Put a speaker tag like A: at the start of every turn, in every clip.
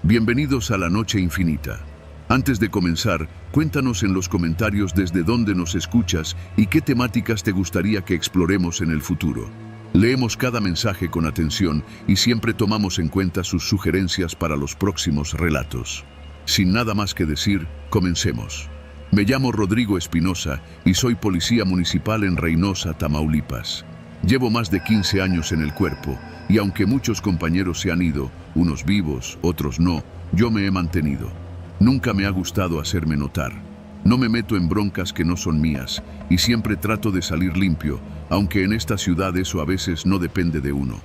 A: Bienvenidos a la Noche Infinita. Antes de comenzar, cuéntanos en los comentarios desde dónde nos escuchas y qué temáticas te gustaría que exploremos en el futuro. Leemos cada mensaje con atención y siempre tomamos en cuenta sus sugerencias para los próximos relatos. Sin nada más que decir, comencemos. Me llamo Rodrigo Espinosa y soy policía municipal en Reynosa, Tamaulipas. Llevo más de 15 años en el cuerpo y aunque muchos compañeros se han ido, unos vivos, otros no, yo me he mantenido. Nunca me ha gustado hacerme notar. No me meto en broncas que no son mías y siempre trato de salir limpio, aunque en esta ciudad eso a veces no depende de uno.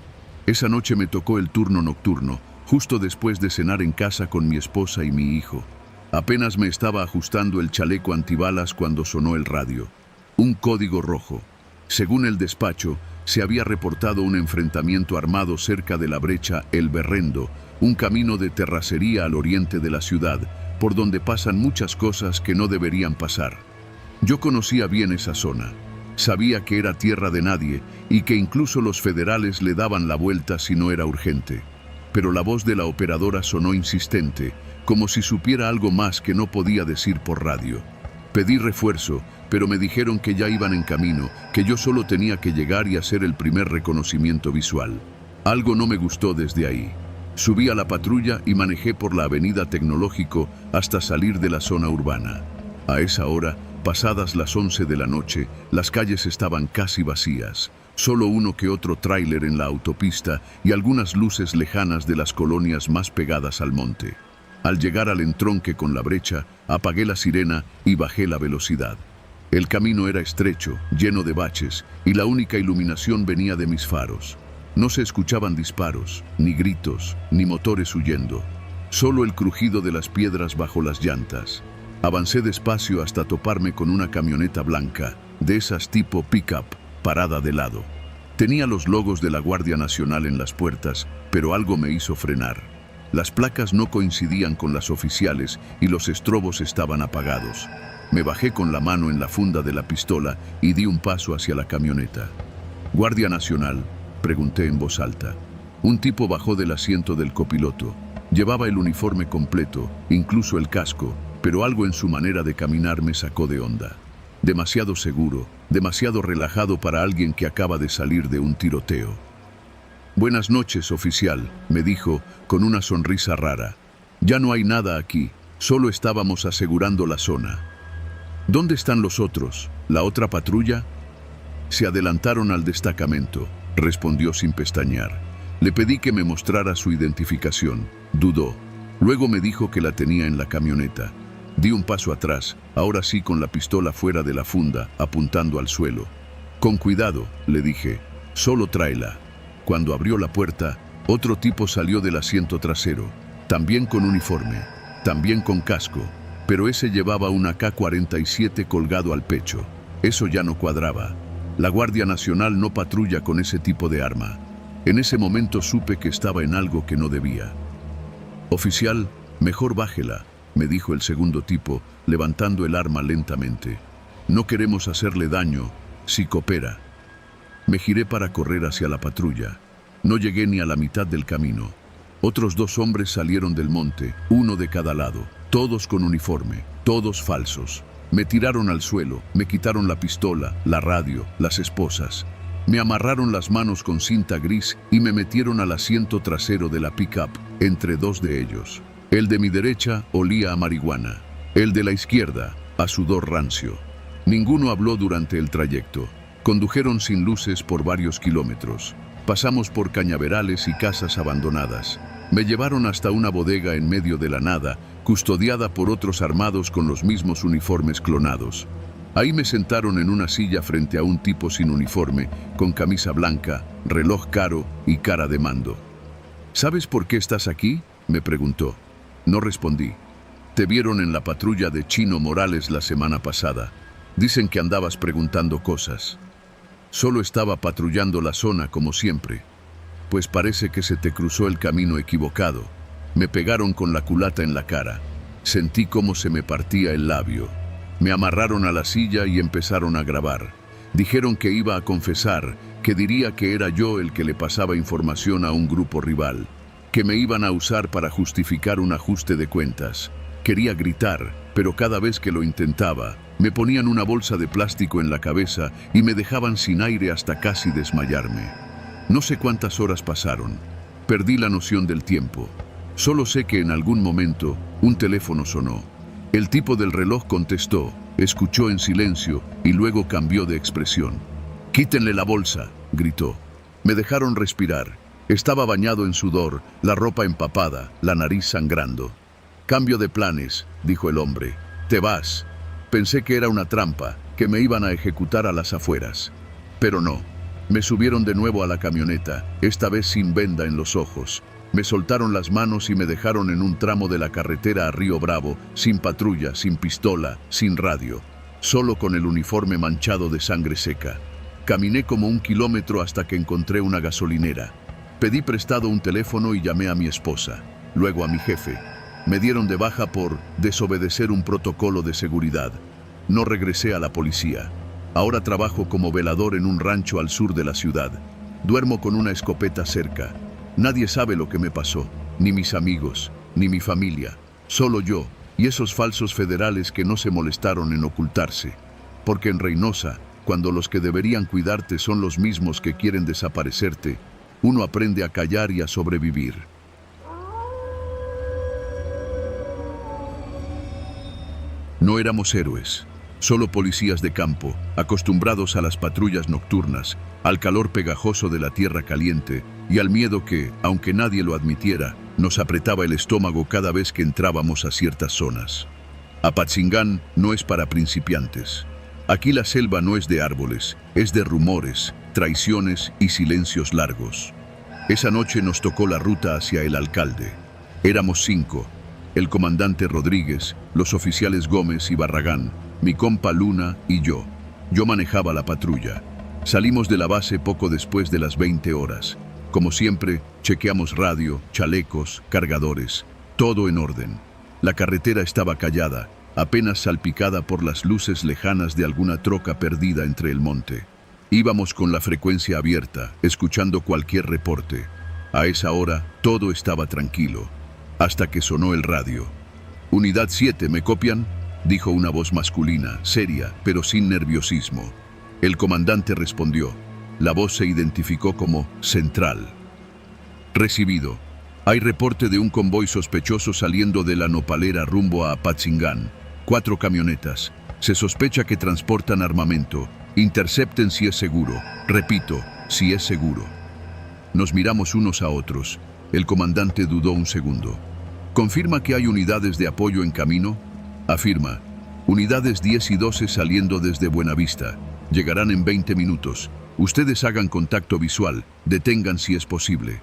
A: Esa noche me tocó el turno nocturno, justo después de cenar en casa con mi esposa y mi hijo. Apenas me estaba ajustando el chaleco antibalas cuando sonó el radio. Un código rojo. Según el despacho, se había reportado un enfrentamiento armado cerca de la brecha El Berrendo, un camino de terracería al oriente de la ciudad, por donde pasan muchas cosas que no deberían pasar. Yo conocía bien esa zona. Sabía que era tierra de nadie y que incluso los federales le daban la vuelta si no era urgente. Pero la voz de la operadora sonó insistente, como si supiera algo más que no podía decir por radio. Pedí refuerzo, pero me dijeron que ya iban en camino, que yo solo tenía que llegar y hacer el primer reconocimiento visual. Algo no me gustó desde ahí. Subí a la patrulla y manejé por la avenida Tecnológico hasta salir de la zona urbana. A esa hora, pasadas las 11 de la noche, las calles estaban casi vacías. Solo uno que otro tráiler en la autopista y algunas luces lejanas de las colonias más pegadas al monte. Al llegar al entronque con la brecha, apagué la sirena y bajé la velocidad. El camino era estrecho, lleno de baches, y la única iluminación venía de mis faros. No se escuchaban disparos, ni gritos, ni motores huyendo. Solo el crujido de las piedras bajo las llantas. Avancé despacio hasta toparme con una camioneta blanca, de esas tipo pick-up, parada de lado. Tenía los logos de la Guardia Nacional en las puertas, pero algo me hizo frenar. Las placas no coincidían con las oficiales y los estrobos estaban apagados. Me bajé con la mano en la funda de la pistola y di un paso hacia la camioneta. «¿Guardia Nacional?», pregunté en voz alta. Un tipo bajó del asiento del copiloto. Llevaba el uniforme completo, incluso el casco, pero algo en su manera de caminar me sacó de onda. Demasiado seguro, demasiado relajado para alguien que acaba de salir de un tiroteo. «Buenas noches, oficial», me dijo con una sonrisa rara. «Ya no hay nada aquí, solo estábamos asegurando la zona». «¿Dónde están los otros? ¿La otra patrulla?» «Se adelantaron al destacamento», respondió sin pestañear. Le pedí que me mostrara su identificación. Dudó. Luego me dijo que la tenía en la camioneta. Di un paso atrás, ahora sí con la pistola fuera de la funda, apuntando al suelo. «Con cuidado», le dije, «solo tráela». Cuando abrió la puerta, otro tipo salió del asiento trasero, también con uniforme, también con casco, pero ese llevaba una AK-47 colgado al pecho. Eso ya no cuadraba. La Guardia Nacional no patrulla con ese tipo de arma. En ese momento supe que estaba en algo que no debía. «Oficial, mejor bájela», me dijo el segundo tipo, levantando el arma lentamente. «No queremos hacerle daño, si coopera». Me giré para correr hacia la patrulla. No llegué ni a la mitad del camino. Otros dos hombres salieron del monte, uno de cada lado, todos con uniforme, todos falsos. Me tiraron al suelo, me quitaron la pistola, la radio, las esposas. Me amarraron las manos con cinta gris y me metieron al asiento trasero de la pick-up, entre dos de ellos. El de mi derecha olía a marihuana, el de la izquierda a sudor rancio. Ninguno habló durante el trayecto. Condujeron sin luces por varios kilómetros. Pasamos por cañaverales y casas abandonadas. Me llevaron hasta una bodega en medio de la nada, custodiada por otros armados con los mismos uniformes clonados. Ahí me sentaron en una silla frente a un tipo sin uniforme, con camisa blanca, reloj caro y cara de mando. «¿Sabes por qué estás aquí?», me preguntó. No respondí. «Te vieron en la patrulla de Chino Morales la semana pasada. Dicen que andabas preguntando cosas». «Solo estaba patrullando la zona como siempre». «Pues parece que se te cruzó el camino equivocado». Me pegaron con la culata en la cara. Sentí cómo se me partía el labio. Me amarraron a la silla y empezaron a grabar. Dijeron que iba a confesar, que diría que era yo el que le pasaba información a un grupo rival. que me iban a usar para justificar un ajuste de cuentas. Quería gritar, pero cada vez que lo intentaba, me ponían una bolsa de plástico en la cabeza y me dejaban sin aire hasta casi desmayarme. No sé cuántas horas pasaron. Perdí la noción del tiempo. Solo sé que en algún momento un teléfono sonó. El tipo del reloj contestó, escuchó en silencio y luego cambió de expresión. «Quítenle la bolsa», gritó. Me dejaron respirar. Estaba bañado en sudor, la ropa empapada, la nariz sangrando. «Cambio de planes», dijo el hombre. «Te vas». Pensé que era una trampa, que me iban a ejecutar a las afueras. Pero no. Me subieron de nuevo a la camioneta, esta vez sin venda en los ojos. Me soltaron las manos y me dejaron en un tramo de la carretera a Río Bravo, sin patrulla, sin pistola, sin radio, solo con el uniforme manchado de sangre seca. Caminé como 1 kilómetro hasta que encontré una gasolinera. Pedí prestado un teléfono y llamé a mi esposa, luego a mi jefe. Me dieron de baja por desobedecer un protocolo de seguridad. No regresé a la policía. Ahora trabajo como velador en un rancho al sur de la ciudad. Duermo con una escopeta cerca. Nadie sabe lo que me pasó, ni mis amigos, ni mi familia. Solo yo y esos falsos federales que no se molestaron en ocultarse. Porque en Reynosa, cuando los que deberían cuidarte son los mismos que quieren desaparecerte, uno aprende a callar y a sobrevivir. No éramos héroes, solo policías de campo, acostumbrados a las patrullas nocturnas, al calor pegajoso de la tierra caliente y al miedo que, aunque nadie lo admitiera, nos apretaba el estómago cada vez que entrábamos a ciertas zonas. Apatzingán no es para principiantes. Aquí la selva no es de árboles, es de rumores, traiciones y silencios largos. Esa noche nos tocó la ruta hacia el alcalde. Éramos 5. El comandante Rodríguez, los oficiales Gómez y Barragán, mi compa Luna y yo. Yo manejaba la patrulla. Salimos de la base poco después de las 20 horas. Como siempre, chequeamos radio, chalecos, cargadores, todo en orden. La carretera estaba callada, apenas salpicada por las luces lejanas de alguna troca perdida entre el monte. Íbamos con la frecuencia abierta, escuchando cualquier reporte. A esa hora, todo estaba tranquilo. Hasta que sonó el radio. «Unidad 7, ¿me copian?», dijo una voz masculina, seria, pero sin nerviosismo. El comandante respondió. La voz se identificó como Central. «Recibido. Hay reporte de un convoy sospechoso saliendo de la nopalera rumbo a Apatzingán. 4 camionetas. Se sospecha que transportan armamento. Intercepten si es seguro. Repito, si es seguro». Nos miramos unos a otros. El comandante dudó un segundo. «¿Confirma que hay unidades de apoyo en camino?». «Afirma. Unidades 10 y 12 saliendo desde Buenavista. Llegarán en 20 minutos. Ustedes hagan contacto visual. Detengan si es posible».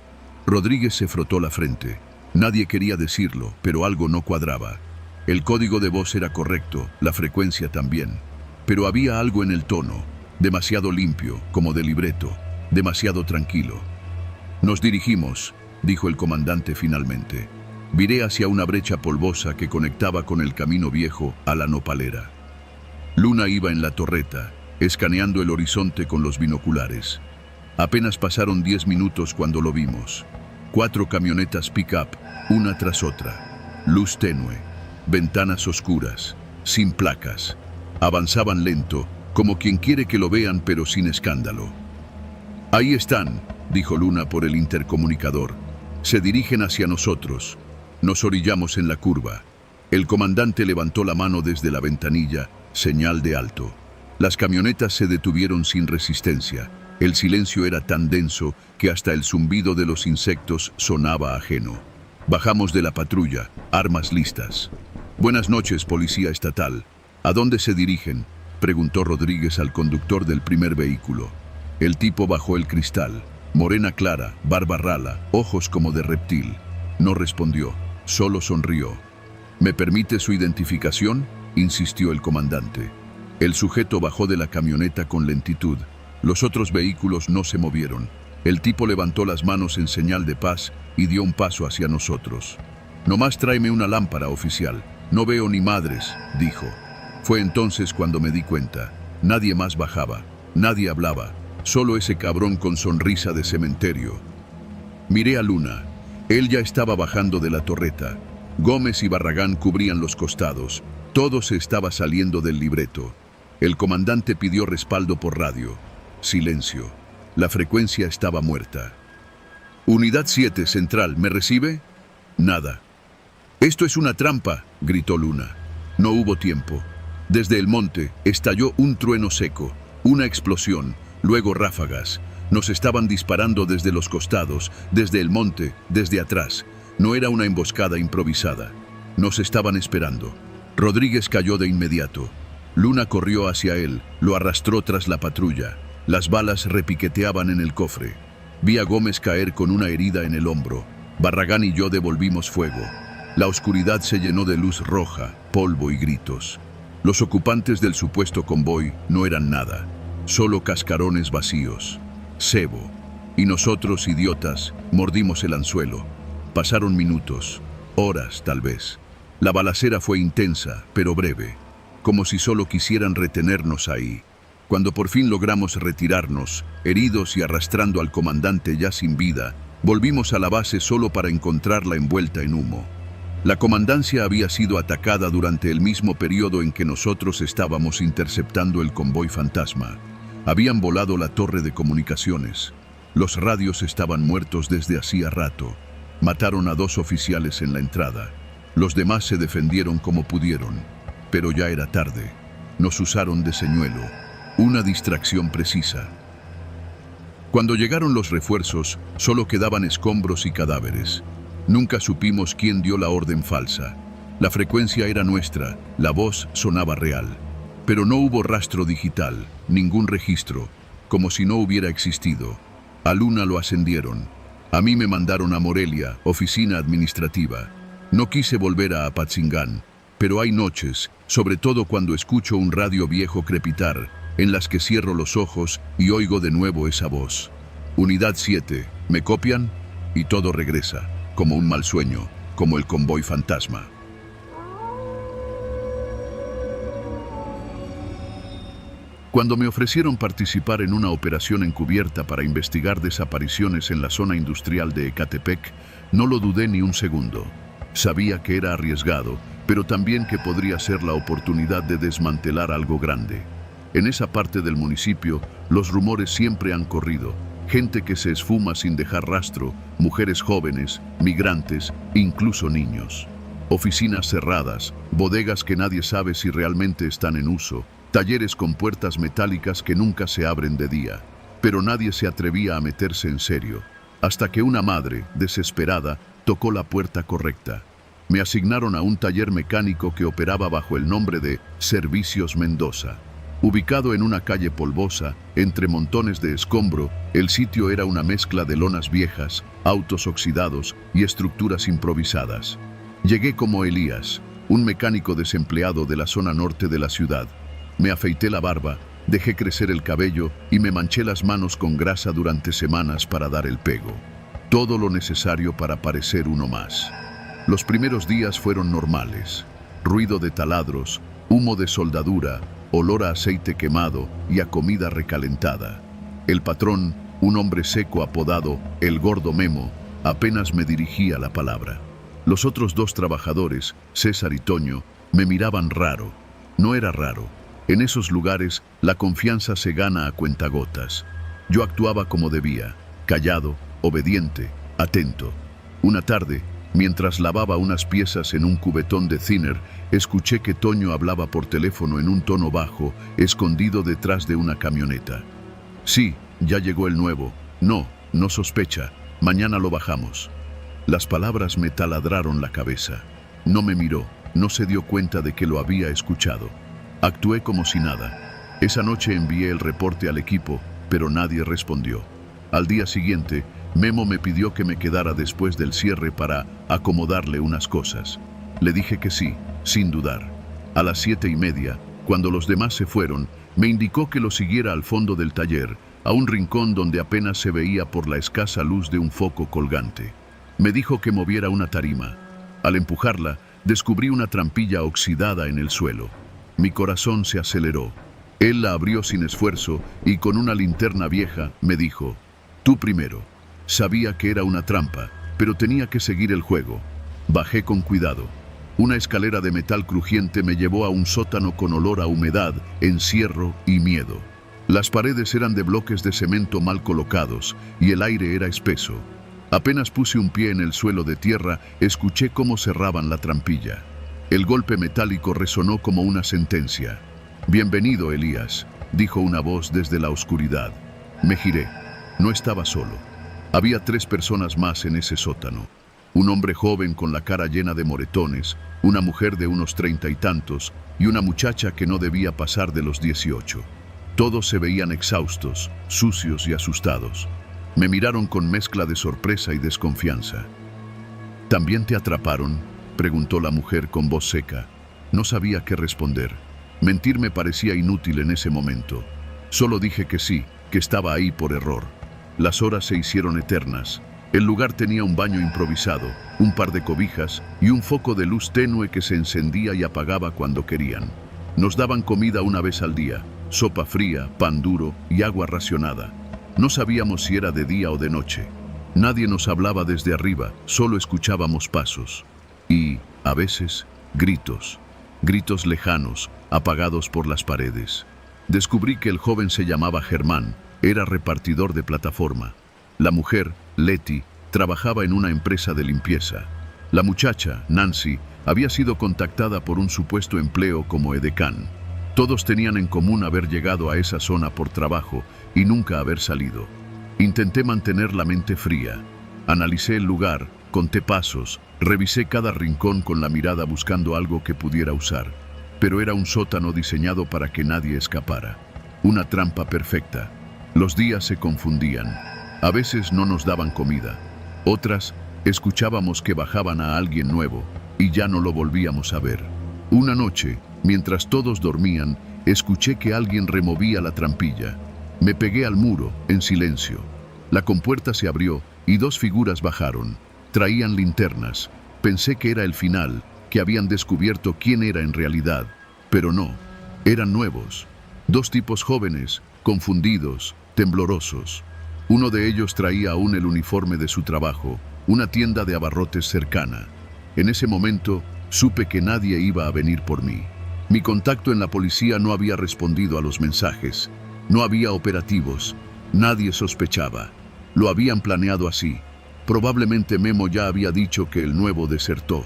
A: Rodríguez se frotó la frente. Nadie quería decirlo, pero algo no cuadraba. El código de voz era correcto, la frecuencia también. Pero había algo en el tono. Demasiado limpio, como de libreto. Demasiado tranquilo. «Nos dirigimos», dijo el comandante finalmente. Viré hacia una brecha polvosa que conectaba con el camino viejo a la nopalera. Luna iba en la torreta, escaneando el horizonte con los binoculares. Apenas pasaron 10 minutos cuando lo vimos. 4 camionetas pick-up, una tras otra. Luz tenue, ventanas oscuras, sin placas. Avanzaban lento, como quien quiere que lo vean pero sin escándalo. «Ahí están», dijo Luna por el intercomunicador. «Se dirigen hacia nosotros». Nos orillamos en la curva. El comandante levantó la mano desde la ventanilla, señal de alto. Las camionetas se detuvieron sin resistencia. El silencio era tan denso que hasta el zumbido de los insectos sonaba ajeno. Bajamos de la patrulla, armas listas. «Buenas noches, policía estatal. ¿A dónde se dirigen?», preguntó Rodríguez al conductor del primer vehículo. El tipo bajó el cristal. Morena clara, barba rala, ojos como de reptil. No respondió, solo sonrió. «¿Me permite su identificación?», insistió el comandante. El sujeto bajó de la camioneta con lentitud. Los otros vehículos no se movieron. El tipo levantó las manos en señal de paz y dio un paso hacia nosotros. «Nomás tráeme una lámpara, oficial. No veo ni madres», dijo. Fue entonces cuando me di cuenta. Nadie más bajaba, nadie hablaba, solo ese cabrón con sonrisa de cementerio. Miré a Luna. Él ya estaba bajando de la torreta. Gómez y Barragán cubrían los costados. Todo se estaba saliendo del libreto. El comandante pidió respaldo por radio. Silencio. La frecuencia estaba muerta. Unidad 7, Central, ¿me recibe? Nada. «Esto es una trampa», gritó Luna. No hubo tiempo. Desde el monte estalló un trueno seco, una explosión, luego ráfagas. Nos estaban disparando desde los costados, desde el monte, desde atrás. No era una emboscada improvisada. Nos estaban esperando. Rodríguez cayó de inmediato. Luna corrió hacia él, lo arrastró tras la patrulla. Las balas repiqueteaban en el cofre. Vi a Gómez caer con una herida en el hombro. Barragán y yo devolvimos fuego. La oscuridad se llenó de luz roja, polvo y gritos. Los ocupantes del supuesto convoy no eran nada, solo cascarones vacíos. Cebo. Y nosotros, idiotas, mordimos el anzuelo. Pasaron minutos, horas tal vez. La balacera fue intensa, pero breve, como si solo quisieran retenernos ahí. Cuando por fin logramos retirarnos, heridos y arrastrando al comandante ya sin vida, volvimos a la base solo para encontrarla envuelta en humo. La comandancia había sido atacada durante el mismo periodo en que nosotros estábamos interceptando el convoy fantasma. Habían volado la torre de comunicaciones. Los radios estaban muertos desde hacía rato. Mataron a 2 oficiales en la entrada. Los demás se defendieron como pudieron, pero ya era tarde. Nos usaron de señuelo. Una distracción precisa. Cuando llegaron los refuerzos, solo quedaban escombros y cadáveres. Nunca supimos quién dio la orden falsa. La frecuencia era nuestra, la voz sonaba real. Pero no hubo rastro digital, ningún registro, como si no hubiera existido. A Luna lo ascendieron. A mí me mandaron a Morelia, oficina administrativa. No quise volver a Apatzingán, pero hay noches, sobre todo cuando escucho un radio viejo crepitar, en las que cierro los ojos y oigo de nuevo esa voz. Unidad 7, ¿me copian? Y todo regresa, como un mal sueño, como el convoy fantasma. Cuando me ofrecieron participar en una operación encubierta para investigar desapariciones en la zona industrial de Ecatepec, no lo dudé ni un segundo. Sabía que era arriesgado, pero también que podría ser la oportunidad de desmantelar algo grande. En esa parte del municipio, los rumores siempre han corrido. Gente que se esfuma sin dejar rastro, mujeres jóvenes, migrantes, incluso niños. Oficinas cerradas, bodegas que nadie sabe si realmente están en uso, talleres con puertas metálicas que nunca se abren de día. Pero nadie se atrevía a meterse en serio, hasta que una madre, desesperada, tocó la puerta correcta. Me asignaron a un taller mecánico que operaba bajo el nombre de Servicios Mendoza. Ubicado en una calle polvosa, entre montones de escombro, el sitio era una mezcla de lonas viejas, autos oxidados y estructuras improvisadas. Llegué como Elías, un mecánico desempleado de la zona norte de la ciudad. Me afeité la barba, dejé crecer el cabello y me manché las manos con grasa durante semanas para dar el pego. Todo lo necesario para parecer uno más. Los primeros días fueron normales. Ruido de taladros, humo de soldadura, olor a aceite quemado y a comida recalentada. El patrón, un hombre seco apodado El Gordo Memo, apenas me dirigía la palabra. Los otros 2 trabajadores, César y Toño, me miraban raro. No era raro. En esos lugares, la confianza se gana a cuentagotas. Yo actuaba como debía, callado, obediente, atento. Una tarde, mientras lavaba unas piezas en un cubetón de thinner, escuché que Toño hablaba por teléfono en un tono bajo, escondido detrás de una camioneta. Sí, ya llegó el nuevo. No, no sospecha. Mañana lo bajamos. Las palabras me taladraron la cabeza. No me miró, no se dio cuenta de que lo había escuchado. Actué como si nada. Esa noche envié el reporte al equipo, pero nadie respondió. Al día siguiente, Memo me pidió que me quedara después del cierre para acomodarle unas cosas. Le dije que sí, sin dudar. A las 7:30, cuando los demás se fueron, me indicó que lo siguiera al fondo del taller, a un rincón donde apenas se veía por la escasa luz de un foco colgante. Me dijo que moviera una tarima. Al empujarla, descubrí una trampilla oxidada en el suelo. Mi corazón se aceleró. Él la abrió sin esfuerzo y con una linterna vieja me dijo: «Tú primero». Sabía que era una trampa, pero tenía que seguir el juego. Bajé con cuidado. Una escalera de metal crujiente me llevó a un sótano con olor a humedad, encierro y miedo. Las paredes eran de bloques de cemento mal colocados y el aire era espeso. Apenas puse un pie en el suelo de tierra, escuché cómo cerraban la trampilla. El golpe metálico resonó como una sentencia. «Bienvenido, Elías», dijo una voz desde la oscuridad. Me giré. No estaba solo. Había 3 personas más en ese sótano. Un hombre joven con la cara llena de moretones, una mujer de unos 30 y tantos y una muchacha que no debía pasar de los 18. Todos se veían exhaustos, sucios y asustados. Me miraron con mezcla de sorpresa y desconfianza. «¿También te atraparon?», preguntó la mujer con voz seca. No sabía qué responder. Mentir me parecía inútil en ese momento. Solo dije que sí, que estaba ahí por error. Las horas se hicieron eternas. El lugar tenía un baño improvisado, un par de cobijas y un foco de luz tenue que se encendía y apagaba cuando querían. Nos daban comida una vez al día, sopa fría, pan duro y agua racionada. No sabíamos si era de día o de noche. Nadie nos hablaba desde arriba, solo escuchábamos pasos. Y, a veces, gritos. Gritos lejanos, apagados por las paredes. Descubrí que el joven se llamaba Germán, era repartidor de plataforma. La mujer, Leti, trabajaba en una empresa de limpieza. La muchacha, Nancy, había sido contactada por un supuesto empleo como edecán. Todos tenían en común haber llegado a esa zona por trabajo y nunca haber salido. Intenté mantener la mente fría. Analicé el lugar, conté pasos, revisé cada rincón con la mirada buscando algo que pudiera usar. Pero era un sótano diseñado para que nadie escapara. Una trampa perfecta. Los días se confundían. A veces no nos daban comida. Otras, escuchábamos que bajaban a alguien nuevo y ya no lo volvíamos a ver. Una noche, mientras todos dormían, escuché que alguien removía la trampilla. Me pegué al muro, en silencio. La compuerta se abrió y 2 figuras bajaron. Traían linternas. Pensé que era el final, que habían descubierto quién era en realidad. Pero no, eran nuevos. 2 tipos jóvenes, confundidos, temblorosos. Uno de ellos traía aún el uniforme de su trabajo, una tienda de abarrotes cercana. En ese momento, supe que nadie iba a venir por mí. Mi contacto en la policía no había respondido a los mensajes. No había operativos. Nadie sospechaba. Lo habían planeado así. Probablemente Memo ya había dicho que el nuevo desertó.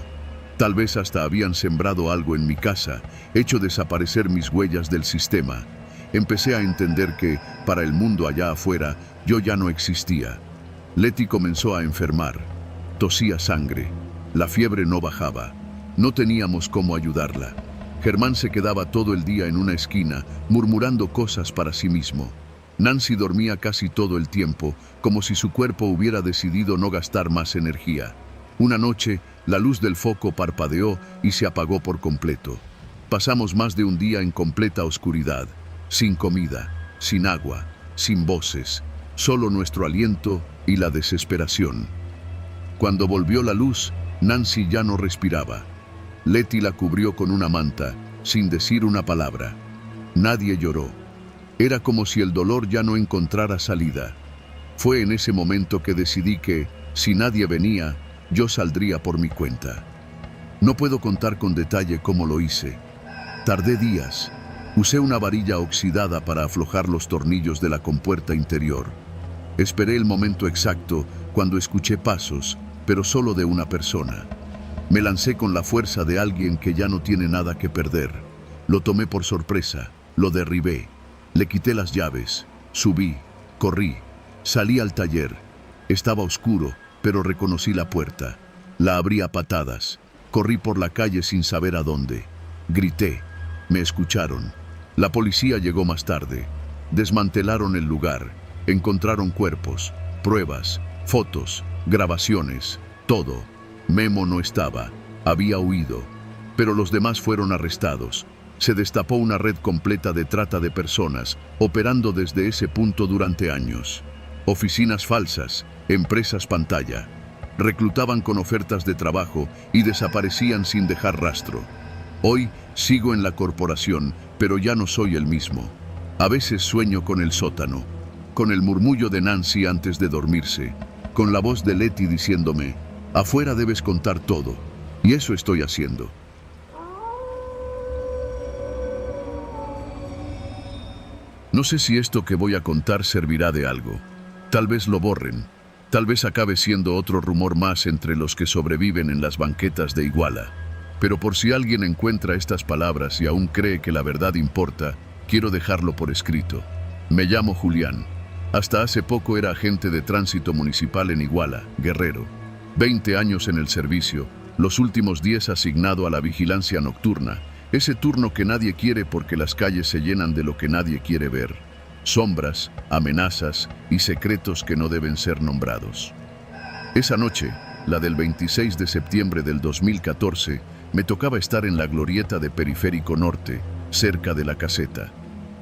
A: Tal vez hasta habían sembrado algo en mi casa, hecho desaparecer mis huellas del sistema. Empecé a entender que, para el mundo allá afuera, yo ya no existía. Leti comenzó a enfermar. Tosía sangre. La fiebre no bajaba. No teníamos cómo ayudarla. Germán se quedaba todo el día en una esquina, murmurando cosas para sí mismo. Nancy dormía casi todo el tiempo, como si su cuerpo hubiera decidido no gastar más energía. Una noche, la luz del foco parpadeó y se apagó por completo. Pasamos más de un día en completa oscuridad, sin comida, sin agua, sin voces, solo nuestro aliento y la desesperación. Cuando volvió la luz, Nancy ya no respiraba. Leti la cubrió con una manta, sin decir una palabra. Nadie lloró. Era como si el dolor ya no encontrara salida. Fue en ese momento que decidí que, si nadie venía, yo saldría por mi cuenta. No puedo contar con detalle cómo lo hice. Tardé días. Usé una varilla oxidada para aflojar los tornillos de la compuerta interior. Esperé el momento exacto cuando escuché pasos, pero solo de una persona. Me lancé con la fuerza de alguien que ya no tiene nada que perder. Lo tomé por sorpresa, lo derribé. Le quité las llaves, subí, corrí, salí al taller. Estaba oscuro, pero reconocí la puerta. La abrí a patadas. Corrí por la calle sin saber a dónde. Grité. Me escucharon. La policía llegó más tarde. Desmantelaron el lugar. Encontraron cuerpos, pruebas, fotos, grabaciones, todo. Memo no estaba. Había huido. Pero los demás fueron arrestados. Se destapó una red completa de trata de personas, operando desde ese punto durante años. Oficinas falsas, empresas pantalla. Reclutaban con ofertas de trabajo y desaparecían sin dejar rastro. Hoy sigo en la corporación, pero ya no soy el mismo. A veces sueño con el sótano, con el murmullo de Nancy antes de dormirse, con la voz de Leti diciéndome, afuera debes contar todo, y eso estoy haciendo. No sé si esto que voy a contar servirá de algo. Tal vez lo borren. Tal vez acabe siendo otro rumor más entre los que sobreviven en las banquetas de Iguala. Pero por si alguien encuentra estas palabras y aún cree que la verdad importa, quiero dejarlo por escrito. Me llamo Julián. Hasta hace poco era agente de tránsito municipal en Iguala, Guerrero. 20 años en el servicio, los últimos 10 asignado a la vigilancia nocturna, ese turno que nadie quiere porque las calles se llenan de lo que nadie quiere ver. Sombras, amenazas y secretos que no deben ser nombrados. Esa noche, la del 26 de septiembre del 2014, me tocaba estar en la glorieta de Periférico Norte, cerca de la caseta.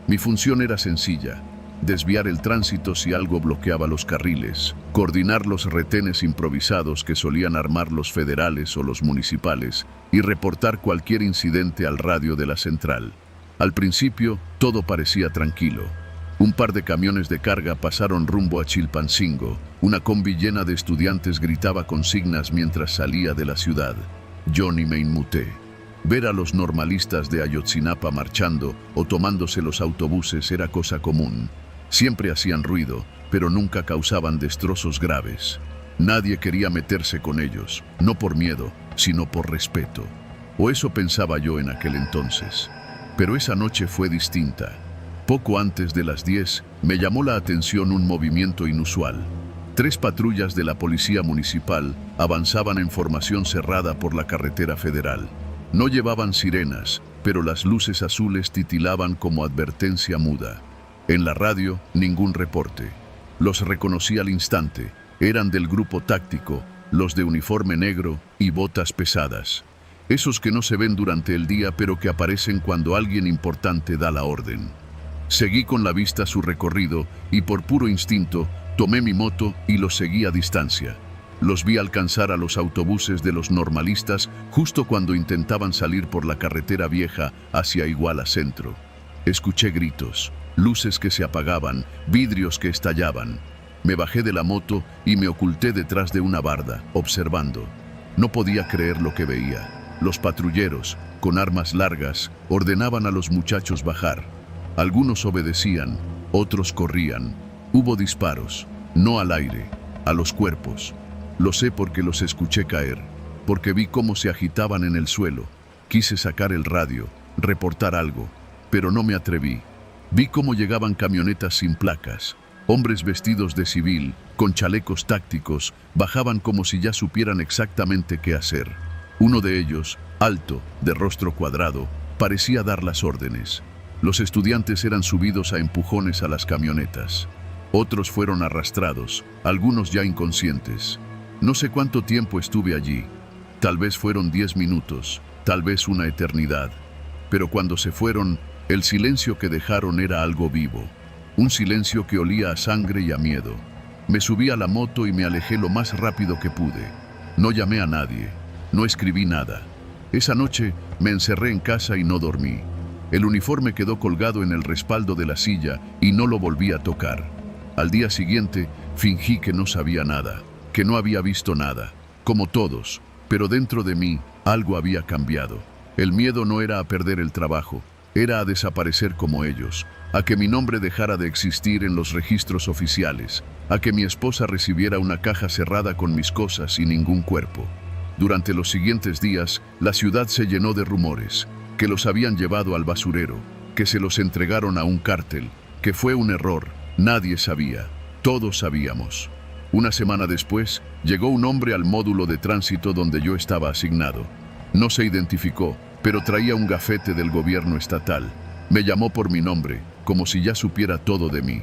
A: Mi función era sencilla: desviar el tránsito si algo bloqueaba los carriles, coordinar los retenes improvisados que solían armar los federales o los municipales y reportar cualquier incidente al radio de la central. Al principio, todo parecía tranquilo. Un par de camiones de carga pasaron rumbo a Chilpancingo. Una combi llena de estudiantes gritaba consignas mientras salía de la ciudad. Yo ni me inmuté. Ver a los normalistas de Ayotzinapa marchando o tomándose los autobuses era cosa común. Siempre hacían ruido, pero nunca causaban destrozos graves. Nadie quería meterse con ellos, no por miedo, sino por respeto. O eso pensaba yo en aquel entonces. Pero esa noche fue distinta. Poco antes de las 10, me llamó la atención un movimiento inusual. 3 patrullas de la policía municipal avanzaban en formación cerrada por la carretera federal. No llevaban sirenas, pero las luces azules titilaban como advertencia muda. En la radio, ningún reporte. Los reconocí al instante. Eran del grupo táctico, los de uniforme negro y botas pesadas. Esos que no se ven durante el día, pero que aparecen cuando alguien importante da la orden. Seguí con la vista su recorrido y por puro instinto tomé mi moto y los seguí a distancia. Los vi alcanzar a los autobuses de los normalistas justo cuando intentaban salir por la carretera vieja hacia Iguala Centro. Escuché gritos, luces que se apagaban, vidrios que estallaban. Me bajé de la moto y me oculté detrás de una barda, observando. No podía creer lo que veía. Los patrulleros, con armas largas, ordenaban a los muchachos bajar. Algunos obedecían, otros corrían. Hubo disparos, no al aire, a los cuerpos. Lo sé porque los escuché caer, porque vi cómo se agitaban en el suelo. Quise sacar el radio, reportar algo, pero no me atreví. Vi cómo llegaban camionetas sin placas. Hombres vestidos de civil, con chalecos tácticos, bajaban como si ya supieran exactamente qué hacer. Uno de ellos, alto, de rostro cuadrado, parecía dar las órdenes. Los estudiantes eran subidos a empujones a las camionetas. Otros fueron arrastrados, algunos ya inconscientes. No sé cuánto tiempo estuve allí. Tal vez fueron 10 minutos, tal vez una eternidad. Pero cuando se fueron, el silencio que dejaron era algo vivo. Un silencio que olía a sangre y a miedo. Me subí a la moto y me alejé lo más rápido que pude. No llamé a nadie, no escribí nada. Esa noche me encerré en casa y no dormí. El uniforme quedó colgado en el respaldo de la silla y no lo volví a tocar. Al día siguiente fingí que no sabía nada, que no había visto nada, como todos, pero dentro de mí algo había cambiado. El miedo no era a perder el trabajo, era a desaparecer como ellos, a que mi nombre dejara de existir en los registros oficiales, a que mi esposa recibiera una caja cerrada con mis cosas y ningún cuerpo. Durante los siguientes días, la ciudad se llenó de rumores, que los habían llevado al basurero, que se los entregaron a un cártel, que fue un error. Nadie sabía, todos sabíamos. Una semana después, llegó un hombre al módulo de tránsito donde yo estaba asignado. No se identificó, pero traía un gafete del gobierno estatal. Me llamó por mi nombre, como si ya supiera todo de mí.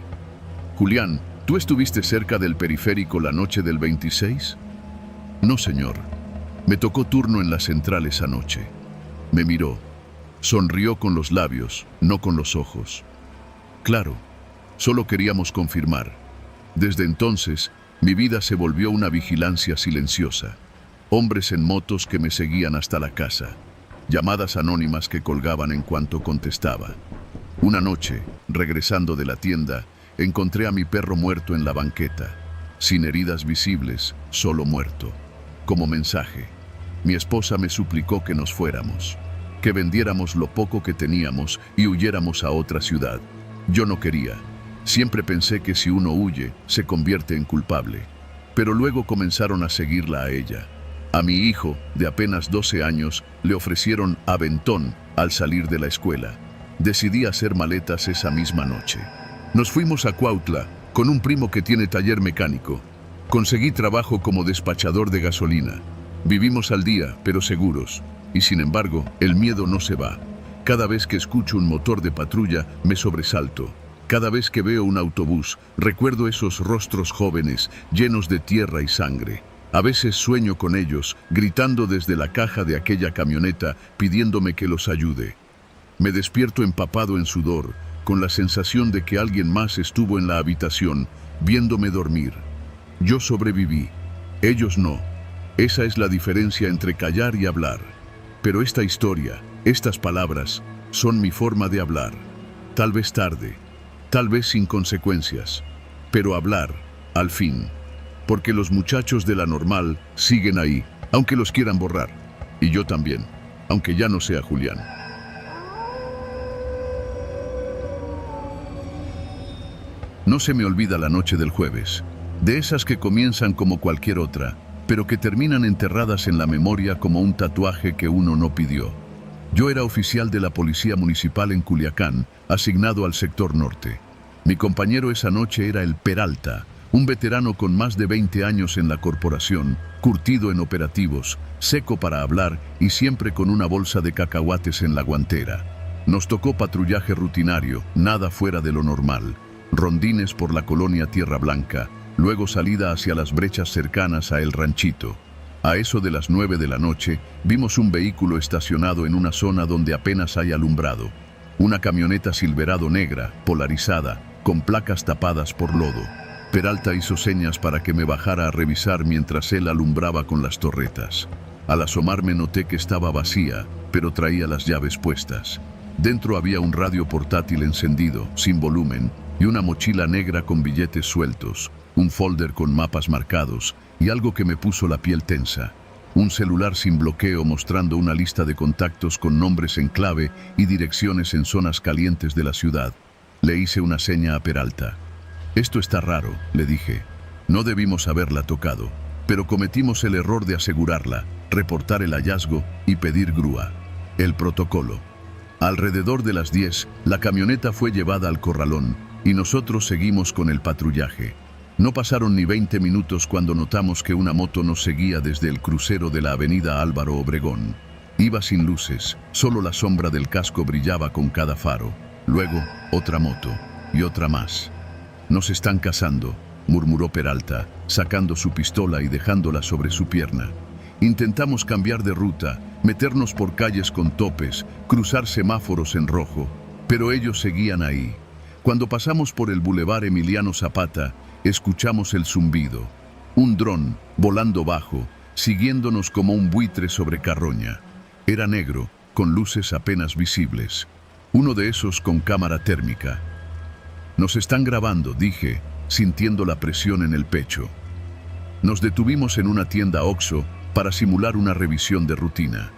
A: Julián, ¿tú estuviste cerca del periférico la noche del 26? No, señor. Me tocó turno en la central esa noche. Me miró. Sonrió con los labios, no con los ojos. Claro, solo queríamos confirmar. Desde entonces, mi vida se volvió una vigilancia silenciosa. Hombres en motos que me seguían hasta la casa. Llamadas anónimas que colgaban en cuanto contestaba. Una noche, regresando de la tienda, encontré a mi perro muerto en la banqueta. sin heridas visibles, solo muerto. Como mensaje, mi esposa me suplicó que nos fuéramos, que vendiéramos lo poco que teníamos y huyéramos a otra ciudad. Yo no quería. Siempre pensé que si uno huye, se convierte en culpable. Pero luego comenzaron a seguirla a ella. A mi hijo, de apenas 12 años, le ofrecieron aventón al salir de la escuela. Decidí hacer maletas esa misma noche. Nos fuimos a Cuautla, con un primo que tiene taller mecánico. Conseguí trabajo como despachador de gasolina. Vivimos al día, pero seguros. Y sin embargo, el miedo no se va. Cada vez que escucho un motor de patrulla, me sobresalto. Cada vez que veo un autobús, recuerdo esos rostros jóvenes, llenos de tierra y sangre. A veces sueño con ellos, gritando desde la caja de aquella camioneta, pidiéndome que los ayude. Me despierto empapado en sudor, con la sensación de que alguien más estuvo en la habitación, viéndome dormir. Yo sobreviví, ellos no. Esa es la diferencia entre callar y hablar. Pero esta historia, estas palabras, son mi forma de hablar. Tal vez tarde, tal vez sin consecuencias, pero hablar, al fin. Porque los muchachos de la normal siguen ahí, aunque los quieran borrar. Y yo también, aunque ya no sea Julián. No se me olvida la noche del jueves, de esas que comienzan como cualquier otra, pero que terminan enterradas en la memoria como un tatuaje que uno no pidió. Yo era oficial de la Policía Municipal en Culiacán, asignado al sector norte. Mi compañero esa noche era el Peralta, un veterano con más de 20 años en la corporación, curtido en operativos, seco para hablar y siempre con una bolsa de cacahuates en la guantera. Nos tocó patrullaje rutinario, nada fuera de lo normal. Rondines por la colonia Tierra Blanca, luego salida hacia las brechas cercanas a El Ranchito. A eso de las 9 de la noche, vimos un vehículo estacionado en una zona donde apenas hay alumbrado. Una camioneta Silverado negra, polarizada, con placas tapadas por lodo. Peralta hizo señas para que me bajara a revisar mientras él alumbraba con las torretas. Al asomarme noté que estaba vacía, pero traía las llaves puestas. Dentro había un radio portátil encendido, sin volumen, y una mochila negra con billetes sueltos, un folder con mapas marcados y algo que me puso la piel tensa. Un celular sin bloqueo mostrando una lista de contactos con nombres en clave y direcciones en zonas calientes de la ciudad. Le hice una seña a Peralta. Esto está raro, le dije. No debimos haberla tocado, pero cometimos el error de asegurarla, reportar el hallazgo y pedir grúa. El protocolo. Alrededor de las 10, la camioneta fue llevada al corralón y nosotros seguimos con el patrullaje. No pasaron ni 20 minutos cuando notamos que una moto nos seguía desde el crucero de la avenida Álvaro Obregón. Iba sin luces, solo la sombra del casco brillaba con cada faro. Luego, otra moto y otra más. «Nos están cazando», murmuró Peralta, sacando su pistola y dejándola sobre su pierna. Intentamos cambiar de ruta, meternos por calles con topes, cruzar semáforos en rojo, pero ellos seguían ahí. Cuando pasamos por el Boulevard Emiliano Zapata, escuchamos el zumbido. Un dron, volando bajo, siguiéndonos como un buitre sobre carroña. Era negro, con luces apenas visibles. Uno de esos con cámara térmica. «Nos están grabando», dije, sintiendo la presión en el pecho. Nos detuvimos en una tienda Oxxo para simular una revisión de rutina.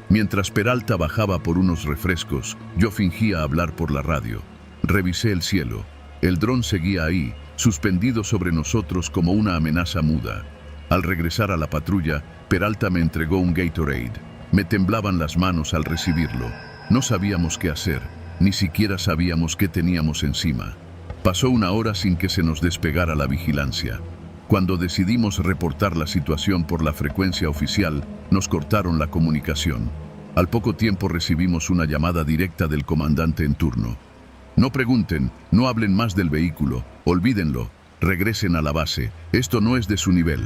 A: Mientras Peralta bajaba por unos refrescos, yo fingía hablar por la radio. Revisé el cielo. El dron seguía ahí, suspendido sobre nosotros como una amenaza muda. Al regresar a la patrulla, Peralta me entregó un Gatorade. Me temblaban las manos al recibirlo. No sabíamos qué hacer, ni siquiera sabíamos qué teníamos encima. Pasó una hora sin que se nos despegara la vigilancia. Cuando decidimos reportar la situación por la frecuencia oficial, nos cortaron la comunicación. Al poco tiempo recibimos una llamada directa del comandante en turno. «No pregunten, no hablen más del vehículo, olvídenlo, regresen a la base, esto no es de su nivel».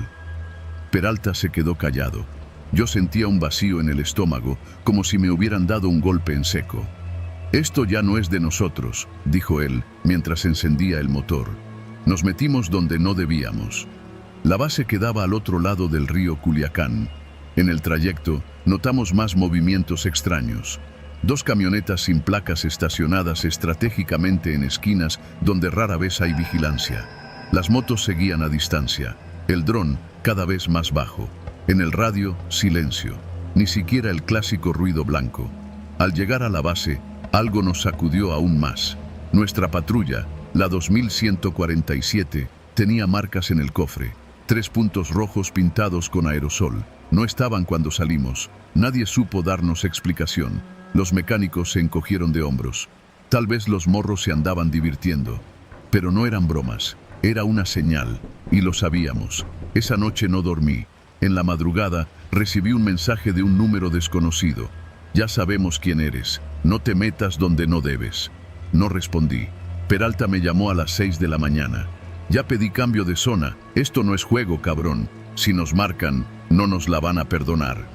A: Peralta se quedó callado. Yo sentía un vacío en el estómago, como si me hubieran dado un golpe en seco. «Esto ya no es de nosotros», dijo él, mientras encendía el motor. Nos metimos donde no debíamos. La base quedaba al otro lado del río Culiacán. En el trayecto, notamos más movimientos extraños. 2 camionetas sin placas estacionadas estratégicamente en esquinas donde rara vez hay vigilancia. Las motos seguían a distancia. El dron cada vez más bajo. En el radio, silencio. Ni siquiera el clásico ruido blanco. Al llegar a la base, algo nos sacudió aún más. Nuestra patrulla, la 2147, tenía marcas en el cofre. 3 puntos rojos pintados con aerosol. No estaban cuando salimos. Nadie supo darnos explicación. Los mecánicos se encogieron de hombros. Tal vez los morros se andaban divirtiendo. Pero no eran bromas. Era una señal. Y lo sabíamos. Esa noche no dormí. En la madrugada recibí un mensaje de un número desconocido. Ya sabemos quién eres. No te metas donde no debes. No respondí. Peralta me llamó a las 6 de la mañana. Ya pedí cambio de zona. Esto no es juego, cabrón. Si nos marcan, no nos la van a perdonar.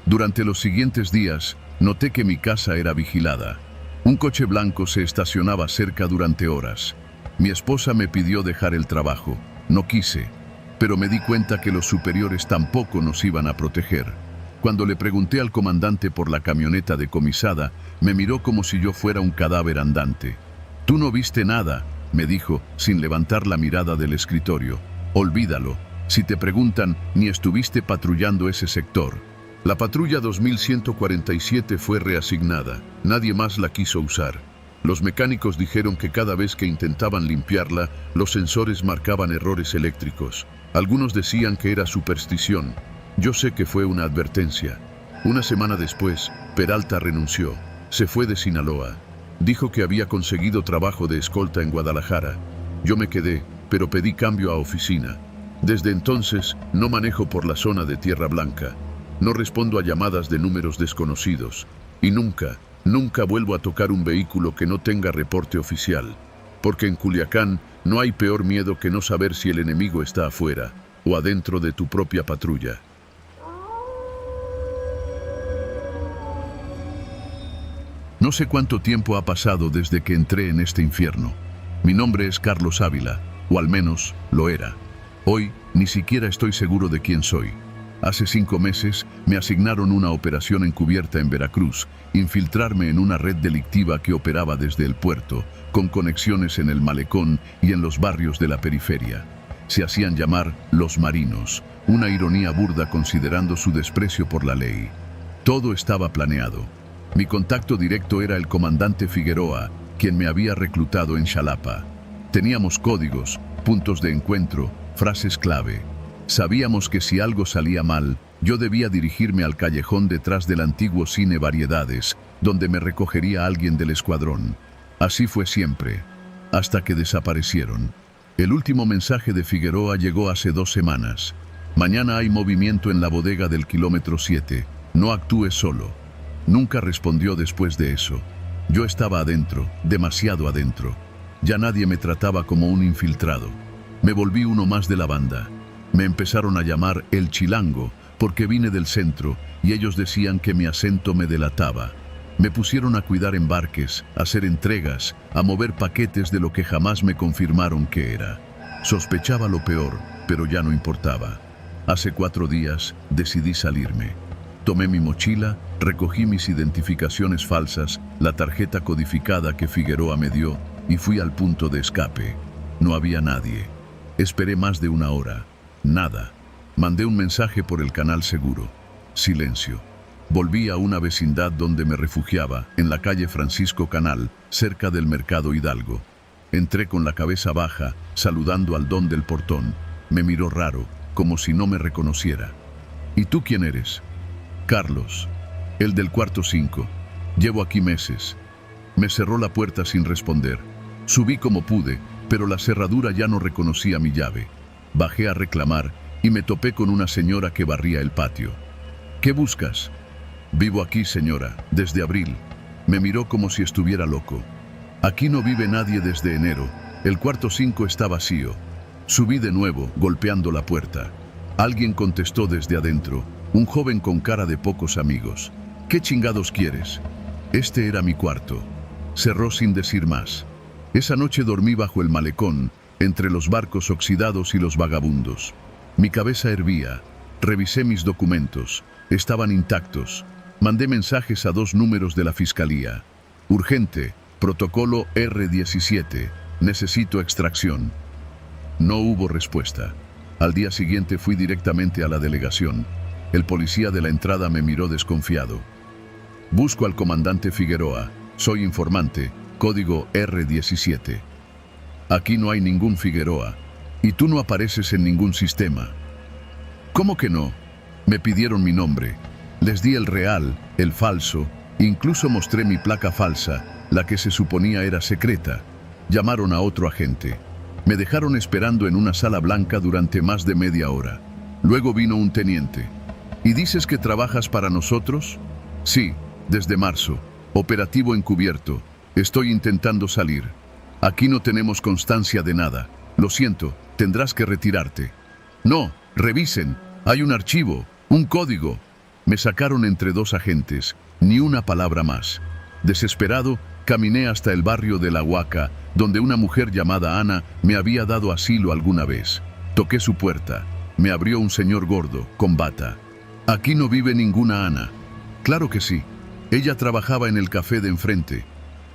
A: Durante los siguientes días, noté que mi casa era vigilada. Un coche blanco se estacionaba cerca durante horas. Mi esposa me pidió dejar el trabajo. No quise, pero me di cuenta que los superiores tampoco nos iban a proteger. Cuando le pregunté al comandante por la camioneta decomisada, me miró como si yo fuera un cadáver andante. «Tú no viste nada», me dijo, sin levantar la mirada del escritorio. «Olvídalo. Si te preguntan, ni estuviste patrullando ese sector». La patrulla 2147 fue reasignada. Nadie más la quiso usar. Los mecánicos dijeron que cada vez que intentaban limpiarla, los sensores marcaban errores eléctricos. Algunos decían que era superstición. Yo sé que fue una advertencia. Una semana después, Peralta renunció. Se fue de Sinaloa. Dijo que había conseguido trabajo de escolta en Guadalajara. Yo me quedé, pero pedí cambio a oficina. Desde entonces, no manejo por la zona de Tierra Blanca. No respondo a llamadas de números desconocidos. Y nunca vuelvo a tocar un vehículo que no tenga reporte oficial. Porque en Culiacán no hay peor miedo que no saber si el enemigo está afuera o adentro de tu propia patrulla. No sé cuánto tiempo ha pasado desde que entré en este infierno. Mi nombre es Carlos Ávila, o al menos lo era. Hoy ni siquiera estoy seguro de quién soy. Hace 5 meses me asignaron una operación encubierta en Veracruz, infiltrarme en una red delictiva que operaba desde el puerto, con conexiones en el malecón y en los barrios de la periferia. Se hacían llamar los marinos, una ironía burda considerando su desprecio por la ley. Todo estaba planeado. Mi contacto directo era el comandante Figueroa, quien me había reclutado en Xalapa. Teníamos códigos, puntos de encuentro, frases clave. Sabíamos que si algo salía mal, yo debía dirigirme al callejón detrás del antiguo cine Variedades, donde me recogería alguien del escuadrón. Así fue siempre, hasta que desaparecieron. El último mensaje de Figueroa llegó hace 2 semanas. Mañana hay movimiento en la bodega del kilómetro 7. No actúes solo. Nunca respondió después de eso. Yo estaba adentro, demasiado adentro. Ya nadie me trataba como un infiltrado. Me volví uno más de la banda. Me empezaron a llamar el Chilango porque vine del centro y ellos decían que mi acento me delataba. Me pusieron a cuidar embarques, a hacer entregas, a mover paquetes de lo que jamás me confirmaron que era. Sospechaba lo peor, pero ya no importaba. Hace 4 días decidí salirme. Tomé mi mochila, recogí mis identificaciones falsas, la tarjeta codificada que Figueroa me dio y fui al punto de escape. No había nadie. Esperé más de 1 hora. Nada. Mandé un mensaje por el canal seguro. Silencio. Volví a una vecindad donde me refugiaba, en la calle Francisco Canal, cerca del Mercado Hidalgo. Entré con la cabeza baja, saludando al don del portón. Me miró raro, como si no me reconociera. ¿Y tú quién eres? Carlos, el del cuarto 5. Llevo aquí meses. Me cerró la puerta sin responder. Subí como pude, pero la cerradura ya no reconocía mi llave. Bajé a reclamar y me topé con una señora que barría el patio. ¿Qué buscas? Vivo aquí, señora, desde abril. Me miró como si estuviera loco. Aquí no vive nadie desde enero. El cuarto 5 está vacío. Subí de nuevo, golpeando la puerta. Alguien contestó desde adentro, un joven con cara de pocos amigos. ¿Qué chingados quieres? Este era mi cuarto. Cerró sin decir más. Esa noche dormí bajo el malecón, entre los barcos oxidados y los vagabundos. Mi cabeza hervía. Revisé mis documentos. Estaban intactos. Mandé mensajes a 2 números de la fiscalía. Urgente, protocolo R17. Necesito extracción. No hubo respuesta. Al día siguiente fui directamente a la delegación. El policía de la entrada me miró desconfiado. Busco al comandante Figueroa. Soy informante, código R17. Aquí no hay ningún Figueroa, y tú no apareces en ningún sistema. ¿Cómo que no? Me pidieron mi nombre. Les di el real, el falso, incluso mostré mi placa falsa, la que se suponía era secreta. Llamaron a otro agente. Me dejaron esperando en una sala blanca durante más de media hora. Luego vino un teniente. ¿Y dices que trabajas para nosotros? Sí, desde marzo. Operativo encubierto. Estoy intentando salir. Aquí no tenemos constancia de nada. Lo siento, tendrás que retirarte. No, revisen. Hay un archivo, un código. Me sacaron entre dos agentes, ni una palabra más. Desesperado, caminé hasta el barrio de La Huaca, donde una mujer llamada Ana me había dado asilo alguna vez. Toqué su puerta. Me abrió un señor gordo, con bata. Aquí no vive ninguna Ana. Claro que sí. Ella trabajaba en el café de enfrente.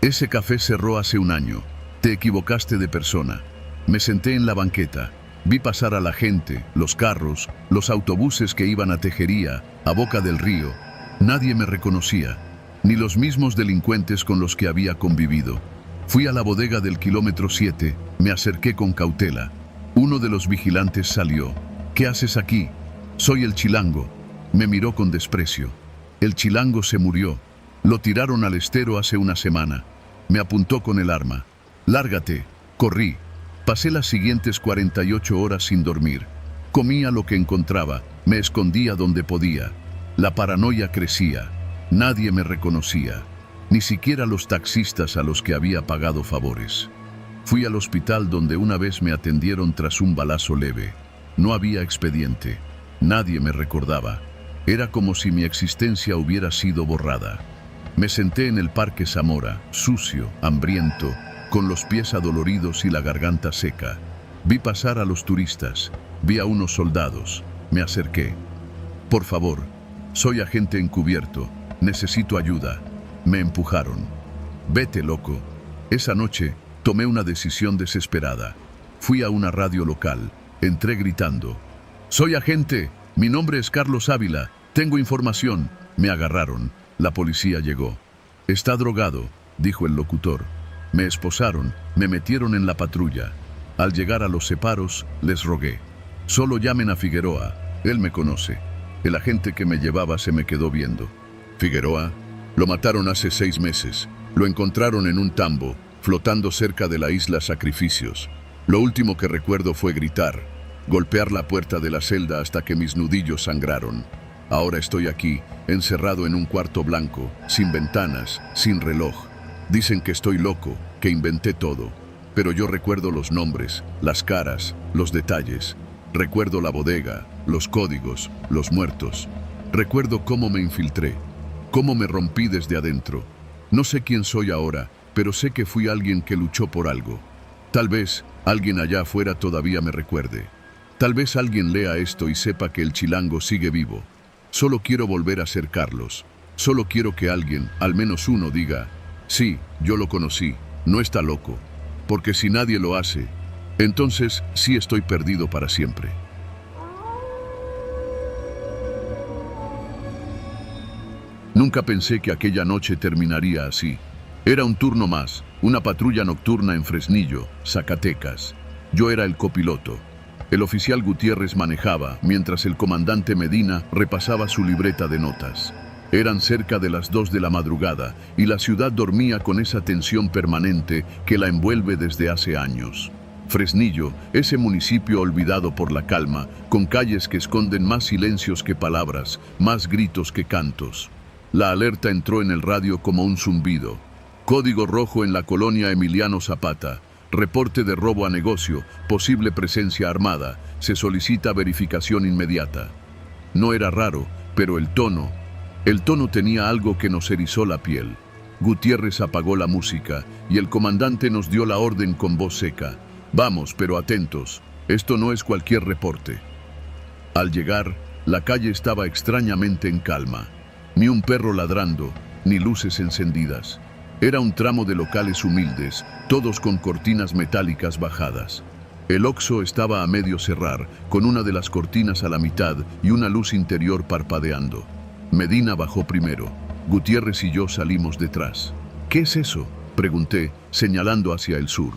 A: Ese café cerró hace un año. Te equivocaste de persona. Me senté en la banqueta. Vi pasar a la gente, los carros, los autobuses que iban a Tejería, a Boca del Río. Nadie me reconocía, ni los mismos delincuentes con los que había convivido. Fui a la bodega del kilómetro 7, me acerqué con cautela. Uno de los vigilantes salió. ¿Qué haces aquí? Soy el chilango. Me miró con desprecio. El chilango se murió. Lo tiraron al estero hace una semana. Me apuntó con el arma. Lárgate. Corrí. Pasé las siguientes 48 horas sin dormir. Comía lo que encontraba, me escondía donde podía. La paranoia crecía. Nadie me reconocía, ni siquiera los taxistas a los que había pagado favores. Fui al hospital donde una vez me atendieron tras un balazo leve. No había expediente. Nadie me recordaba. Era como si mi existencia hubiera sido borrada. Me senté en el Parque Zamora, sucio, hambriento, con los pies adoloridos y la garganta seca. Vi pasar a los turistas, vi a unos soldados. Me acerqué. Por favor, soy agente encubierto, necesito ayuda. Me empujaron. Vete, loco. Esa noche tomé una decisión desesperada. Fui a una radio local, entré gritando. Soy agente, mi nombre es Carlos Ávila, tengo información. Me agarraron, la policía llegó. Está drogado, dijo el locutor. Me esposaron, me metieron en la patrulla. Al llegar a los separos, les rogué. Solo llamen a Figueroa, él me conoce. El agente que me llevaba se me quedó viendo. ¿Figueroa? Lo mataron hace 6 meses. Lo encontraron en un tambo, flotando cerca de la isla Sacrificios. Lo último que recuerdo fue gritar, golpear la puerta de la celda hasta que mis nudillos sangraron. Ahora estoy aquí, encerrado en un cuarto blanco, sin ventanas, sin reloj. Dicen que estoy loco, que inventé todo. Pero yo recuerdo los nombres, las caras, los detalles. Recuerdo la bodega, los códigos, los muertos. Recuerdo cómo me infiltré, cómo me rompí desde adentro. No sé quién soy ahora, pero sé que fui alguien que luchó por algo. Tal vez alguien allá afuera todavía me recuerde. Tal vez alguien lea esto y sepa que el chilango sigue vivo. Solo quiero volver a ser Carlos. Solo quiero que alguien, al menos uno, diga: sí, yo lo conocí, no está loco. Porque si nadie lo hace, entonces sí estoy perdido para siempre. Nunca pensé que aquella noche terminaría así. Era un turno más, una patrulla nocturna en Fresnillo, Zacatecas. Yo era el copiloto. El oficial Gutiérrez manejaba, mientras el comandante Medina repasaba su libreta de notas. Eran cerca de las 2 de la madrugada y la ciudad dormía con esa tensión permanente que la envuelve desde hace años. Fresnillo, ese municipio olvidado por la calma, con calles que esconden más silencios que palabras, más gritos que cantos. La alerta entró en el radio como un zumbido. Código rojo en la colonia Emiliano Zapata. Reporte de robo a negocio, posible presencia armada. Se solicita verificación inmediata. No era raro, pero el tono tenía algo que nos erizó la piel. Gutiérrez apagó la música y el comandante nos dio la orden con voz seca. Vamos, pero atentos, esto no es cualquier reporte. Al llegar, la calle estaba extrañamente en calma. Ni un perro ladrando, ni luces encendidas. Era un tramo de locales humildes, todos con cortinas metálicas bajadas. El Oxxo estaba a medio cerrar, con una de las cortinas a la mitad y una luz interior parpadeando. Medina bajó primero. Gutiérrez y yo salimos detrás. ¿Qué es eso?, pregunté, señalando hacia el sur.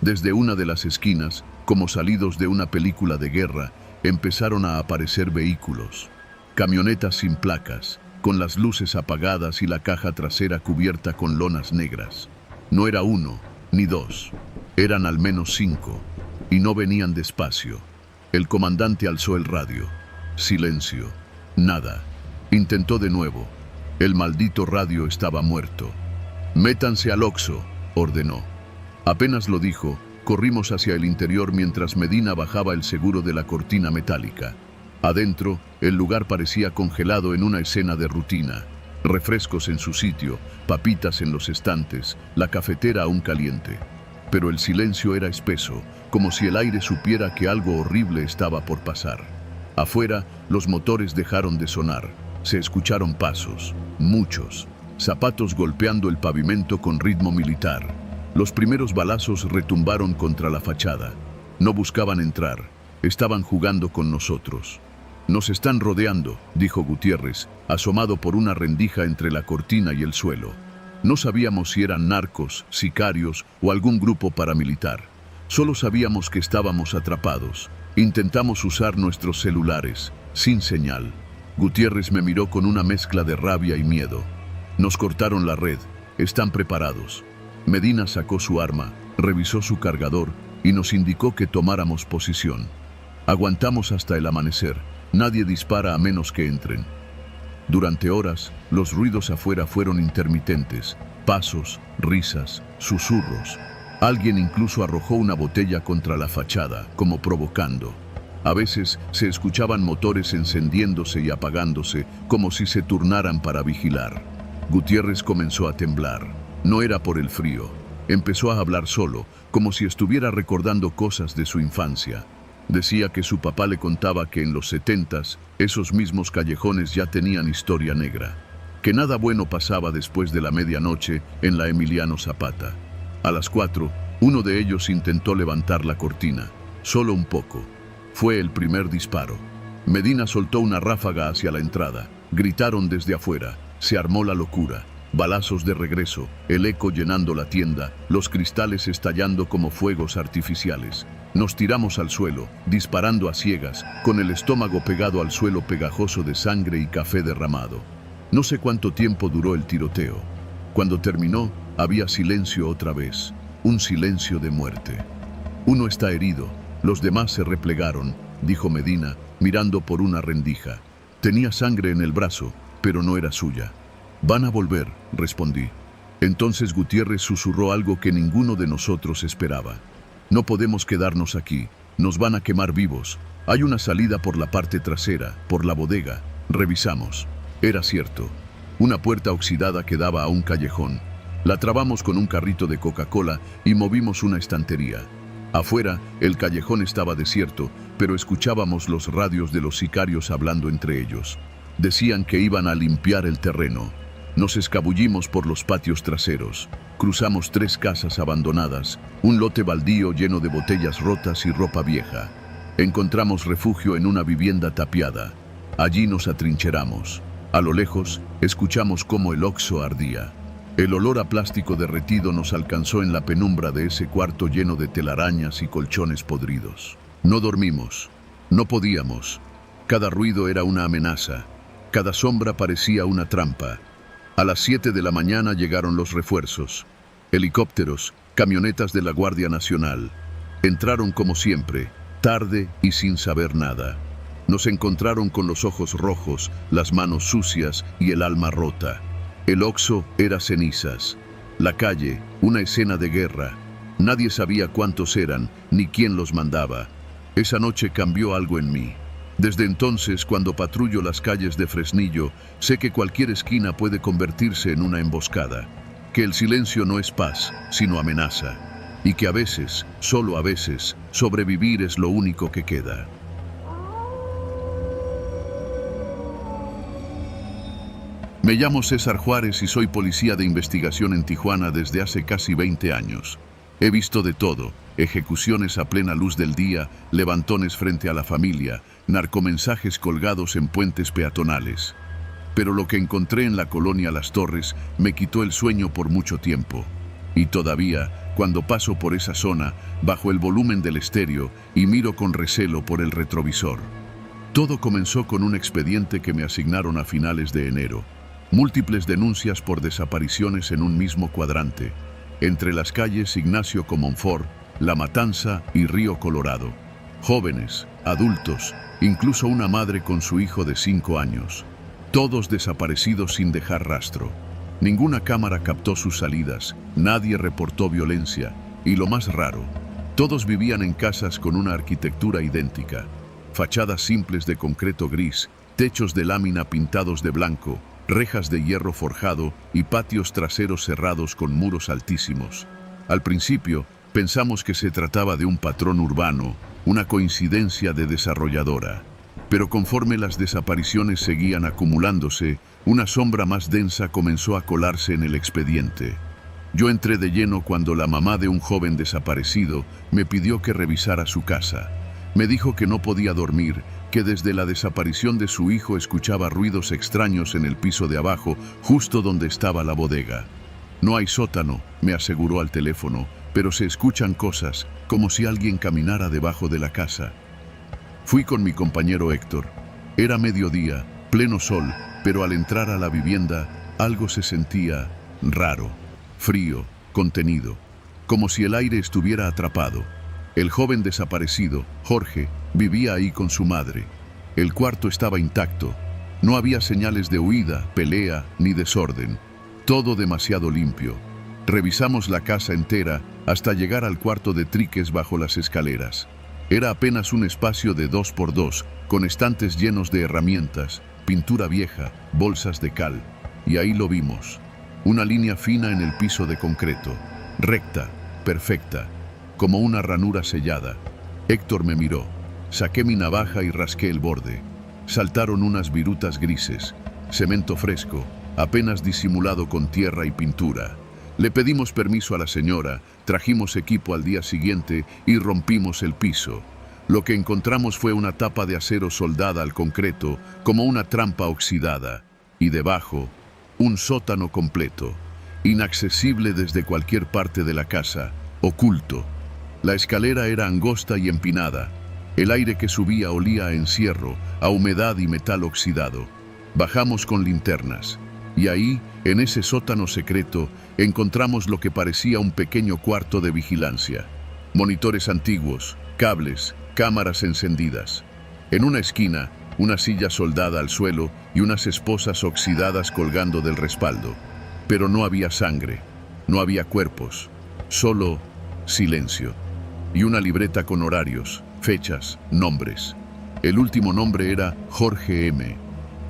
A: Desde una de las esquinas, como salidos de una película de guerra, empezaron a aparecer vehículos. Camionetas sin placas, con las luces apagadas y la caja trasera cubierta con lonas negras. No era uno, ni dos. Eran al menos 5. Y no venían despacio. El comandante alzó el radio. Silencio. Nada. Intentó de nuevo. El maldito radio estaba muerto. «Métanse al Oxxo», ordenó. Apenas lo dijo, corrimos hacia el interior mientras Medina bajaba el seguro de la cortina metálica. Adentro, el lugar parecía congelado en una escena de rutina. Refrescos en su sitio, papitas en los estantes, la cafetera aún caliente. Pero el silencio era espeso, como si el aire supiera que algo horrible estaba por pasar. Afuera, los motores dejaron de sonar. Se escucharon pasos, muchos, zapatos golpeando el pavimento con ritmo militar. Los primeros balazos retumbaron contra la fachada. No buscaban entrar, estaban jugando con nosotros. «Nos están rodeando», dijo Gutiérrez, asomado por una rendija entre la cortina y el suelo. No sabíamos si eran narcos, sicarios o algún grupo paramilitar. Solo sabíamos que estábamos atrapados. Intentamos usar nuestros celulares, sin señal. Gutiérrez me miró con una mezcla de rabia y miedo. «Nos cortaron la red. Están preparados». Medina sacó su arma, revisó su cargador y nos indicó que tomáramos posición. Aguantamos hasta el amanecer. Nadie dispara a menos que entren. Durante horas, los ruidos afuera fueron intermitentes. Pasos, risas, susurros. Alguien incluso arrojó una botella contra la fachada, como provocando. A veces se escuchaban motores encendiéndose y apagándose, como si se turnaran para vigilar. Gutiérrez comenzó a temblar. No era por el frío. Empezó a hablar solo, como si estuviera recordando cosas de su infancia. Decía que su papá le contaba que en los 70s, esos mismos callejones ya tenían historia negra. Que nada bueno pasaba después de la medianoche en la Emiliano Zapata. A las 4, uno de ellos intentó levantar la cortina. Solo un poco. Fue el primer disparo. Medina soltó una ráfaga hacia la entrada. Gritaron desde afuera. Se armó la locura. Balazos de regreso, el eco llenando la tienda, los cristales estallando como fuegos artificiales. Nos tiramos al suelo, disparando a ciegas, con el estómago pegado al suelo pegajoso de sangre y café derramado. No sé cuánto tiempo duró el tiroteo. Cuando terminó, había silencio otra vez, un silencio de muerte. «Uno está herido, los demás se replegaron», dijo Medina, mirando por una rendija. Tenía sangre en el brazo, pero no era suya. «Van a volver», respondí. Entonces Gutiérrez susurró algo que ninguno de nosotros esperaba. «No podemos quedarnos aquí, nos van a quemar vivos. Hay una salida por la parte trasera, por la bodega». Revisamos. Era cierto. Una puerta oxidada que daba a un callejón. La trabamos con un carrito de Coca-Cola y movimos una estantería. Afuera, el callejón estaba desierto, pero escuchábamos los radios de los sicarios hablando entre ellos. Decían que iban a limpiar el terreno. Nos escabullimos por los patios traseros. Cruzamos 3 casas abandonadas, un lote baldío lleno de botellas rotas y ropa vieja. Encontramos refugio en una vivienda tapiada. Allí nos atrincheramos. A lo lejos, escuchamos cómo el Oxxo ardía. El olor a plástico derretido nos alcanzó en la penumbra de ese cuarto lleno de telarañas y colchones podridos. No dormimos. No podíamos. Cada ruido era una amenaza. Cada sombra parecía una trampa. A las 7 de la mañana llegaron los refuerzos. Helicópteros, camionetas de la Guardia Nacional. Entraron como siempre, tarde y sin saber nada. Nos encontraron con los ojos rojos, las manos sucias y el alma rota. El Oxxo era cenizas. La calle, una escena de guerra. Nadie sabía cuántos eran, ni quién los mandaba. Esa noche cambió algo en mí. Desde entonces, cuando patrullo las calles de Fresnillo, sé que cualquier esquina puede convertirse en una emboscada. Que el silencio no es paz, sino amenaza. Y que a veces, solo a veces, sobrevivir es lo único que queda. Me llamo César Juárez y soy policía de investigación en Tijuana desde hace casi 20 años. He visto de todo: ejecuciones a plena luz del día, levantones frente a la familia, narcomensajes colgados en puentes peatonales. Pero lo que encontré en la colonia Las Torres me quitó el sueño por mucho tiempo. Y todavía, cuando paso por esa zona, bajo el volumen del estéreo y miro con recelo por el retrovisor. Todo comenzó con un expediente que me asignaron a finales de enero. Múltiples denuncias por desapariciones en un mismo cuadrante, entre las calles Ignacio Comonfort, La Matanza y Río Colorado. Jóvenes, adultos, incluso una madre con su hijo de 5 años. Todos desaparecidos sin dejar rastro. Ninguna cámara captó sus salidas, nadie reportó violencia, y lo más raro, todos vivían en casas con una arquitectura idéntica. Fachadas simples de concreto gris, techos de lámina pintados de blanco, rejas de hierro forjado y patios traseros cerrados con muros altísimos. Al principio, pensamos que se trataba de un patrón urbano, una coincidencia de desarrolladora. Pero conforme las desapariciones seguían acumulándose, una sombra más densa comenzó a colarse en el expediente. Yo entré de lleno cuando la mamá de un joven desaparecido me pidió que revisara su casa. Me dijo que no podía dormir, que desde la desaparición de su hijo escuchaba ruidos extraños en el piso de abajo, justo donde estaba la bodega. No hay sótano, me aseguró al teléfono, pero se escuchan cosas, como si alguien caminara debajo de la casa. Fui con mi compañero Héctor. Era mediodía, pleno sol, pero al entrar a la vivienda, algo se sentía raro, frío, contenido, como si el aire estuviera atrapado. El joven desaparecido, Jorge, vivía ahí con su madre. El cuarto estaba intacto. No había señales de huida, pelea ni desorden. Todo demasiado limpio. Revisamos la casa entera hasta llegar al cuarto de Tríquez bajo las escaleras. Era apenas un espacio de 2x2, con estantes llenos de herramientas, pintura vieja, bolsas de cal. Y ahí lo vimos. Una línea fina en el piso de concreto, recta, perfecta, como una ranura sellada. Héctor me miró. Saqué mi navaja y rasqué el borde. Saltaron unas virutas grises, cemento fresco, apenas disimulado con tierra y pintura. Le pedimos permiso a la señora, trajimos equipo al día siguiente y rompimos el piso. Lo que encontramos fue una tapa de acero soldada al concreto, como una trampa oxidada. Y debajo, un sótano completo, inaccesible desde cualquier parte de la casa, oculto. La escalera era angosta y empinada. El aire que subía olía a encierro, a humedad y metal oxidado. Bajamos con linternas. Y ahí, en ese sótano secreto, encontramos lo que parecía un pequeño cuarto de vigilancia. Monitores antiguos, cables, cámaras encendidas. En una esquina, una silla soldada al suelo y unas esposas oxidadas colgando del respaldo. Pero no había sangre, no había cuerpos, solo silencio. Y una libreta con horarios, fechas, nombres. El último nombre era Jorge M.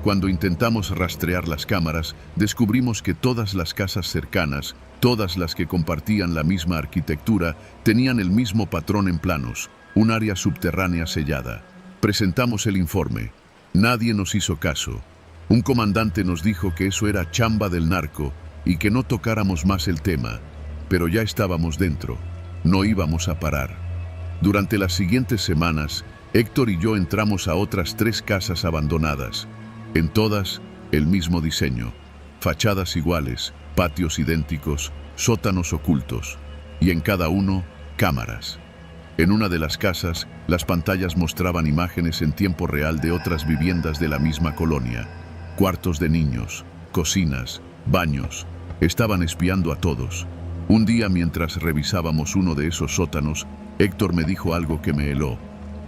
A: Cuando intentamos rastrear las cámaras, descubrimos que todas las casas cercanas, todas las que compartían la misma arquitectura, tenían el mismo patrón en planos, un área subterránea sellada. Presentamos el informe. Nadie nos hizo caso. Un comandante nos dijo que eso era chamba del narco y que no tocáramos más el tema, pero ya estábamos dentro. No íbamos a parar. Durante las siguientes semanas, Héctor y yo entramos a otras 3 casas abandonadas. En todas, el mismo diseño. Fachadas iguales, patios idénticos, sótanos ocultos. Y en cada uno, cámaras. En una de las casas, las pantallas mostraban imágenes en tiempo real de otras viviendas de la misma colonia. Cuartos de niños, cocinas, baños. Estaban espiando a todos. Un día, mientras revisábamos uno de esos sótanos, Héctor me dijo algo que me heló.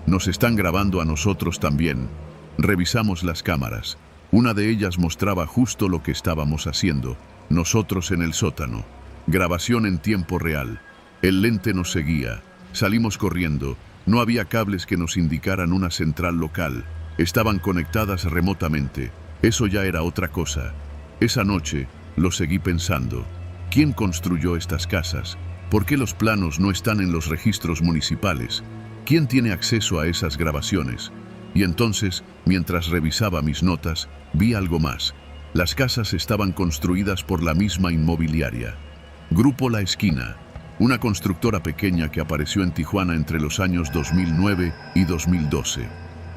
A: Nos están grabando a nosotros también. Revisamos las cámaras. Una de ellas mostraba justo lo que estábamos haciendo, nosotros en el sótano. Grabación en tiempo real. El lente nos seguía. Salimos corriendo. No había cables que nos indicaran una central local. Estaban conectadas remotamente. Eso ya era otra cosa. Esa noche lo seguí pensando. ¿Quién construyó estas casas? ¿Por qué los planos no están en los registros municipales? ¿Quién tiene acceso a esas grabaciones? Y entonces, mientras revisaba mis notas, vi algo más. Las casas estaban construidas por la misma inmobiliaria. Grupo La Esquina. una constructora pequeña que apareció en Tijuana entre los años 2009 y 2012.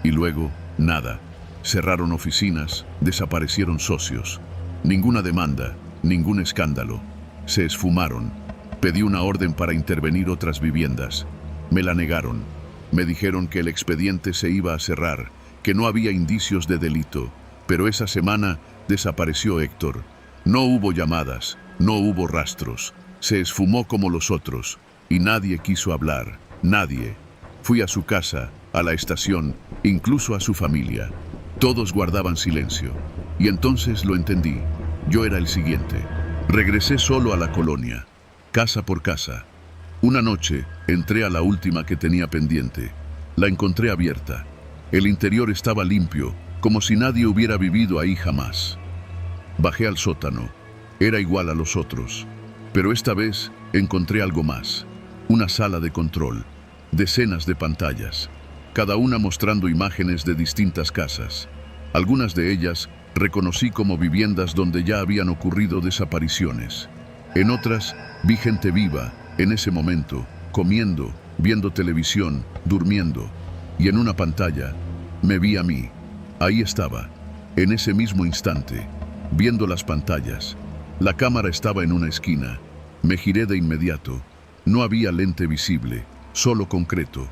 A: Y luego, nada. Cerraron oficinas, desaparecieron socios. Ninguna demanda, ningún escándalo. Se esfumaron. Pedí una orden para intervenir otras viviendas. Me la negaron. Me dijeron que el expediente se iba a cerrar, que no había indicios de delito. Pero esa semana desapareció Héctor. No hubo llamadas, no hubo rastros. Se esfumó como los otros. Y nadie quiso hablar. Nadie. Fui a su casa, a la estación, incluso a su familia. Todos guardaban silencio. Y entonces lo entendí. Yo era el siguiente. Regresé solo a la colonia, casa por casa. Una noche entré a la última que tenía pendiente. La encontré abierta. El interior estaba limpio, como si nadie hubiera vivido ahí jamás. Bajé al sótano. Era igual a los otros. Pero esta vez encontré algo más. Una sala de control. Decenas de pantallas. Cada una mostrando imágenes de distintas casas. Algunas de ellas reconocí como viviendas donde ya habían ocurrido desapariciones. En otras vi gente viva, en ese momento, comiendo, viendo televisión, durmiendo. Y en una pantalla me vi a mí. Ahí estaba, en ese mismo instante, viendo las pantallas. La cámara estaba en una esquina. Me giré de inmediato. No había lente visible, solo concreto.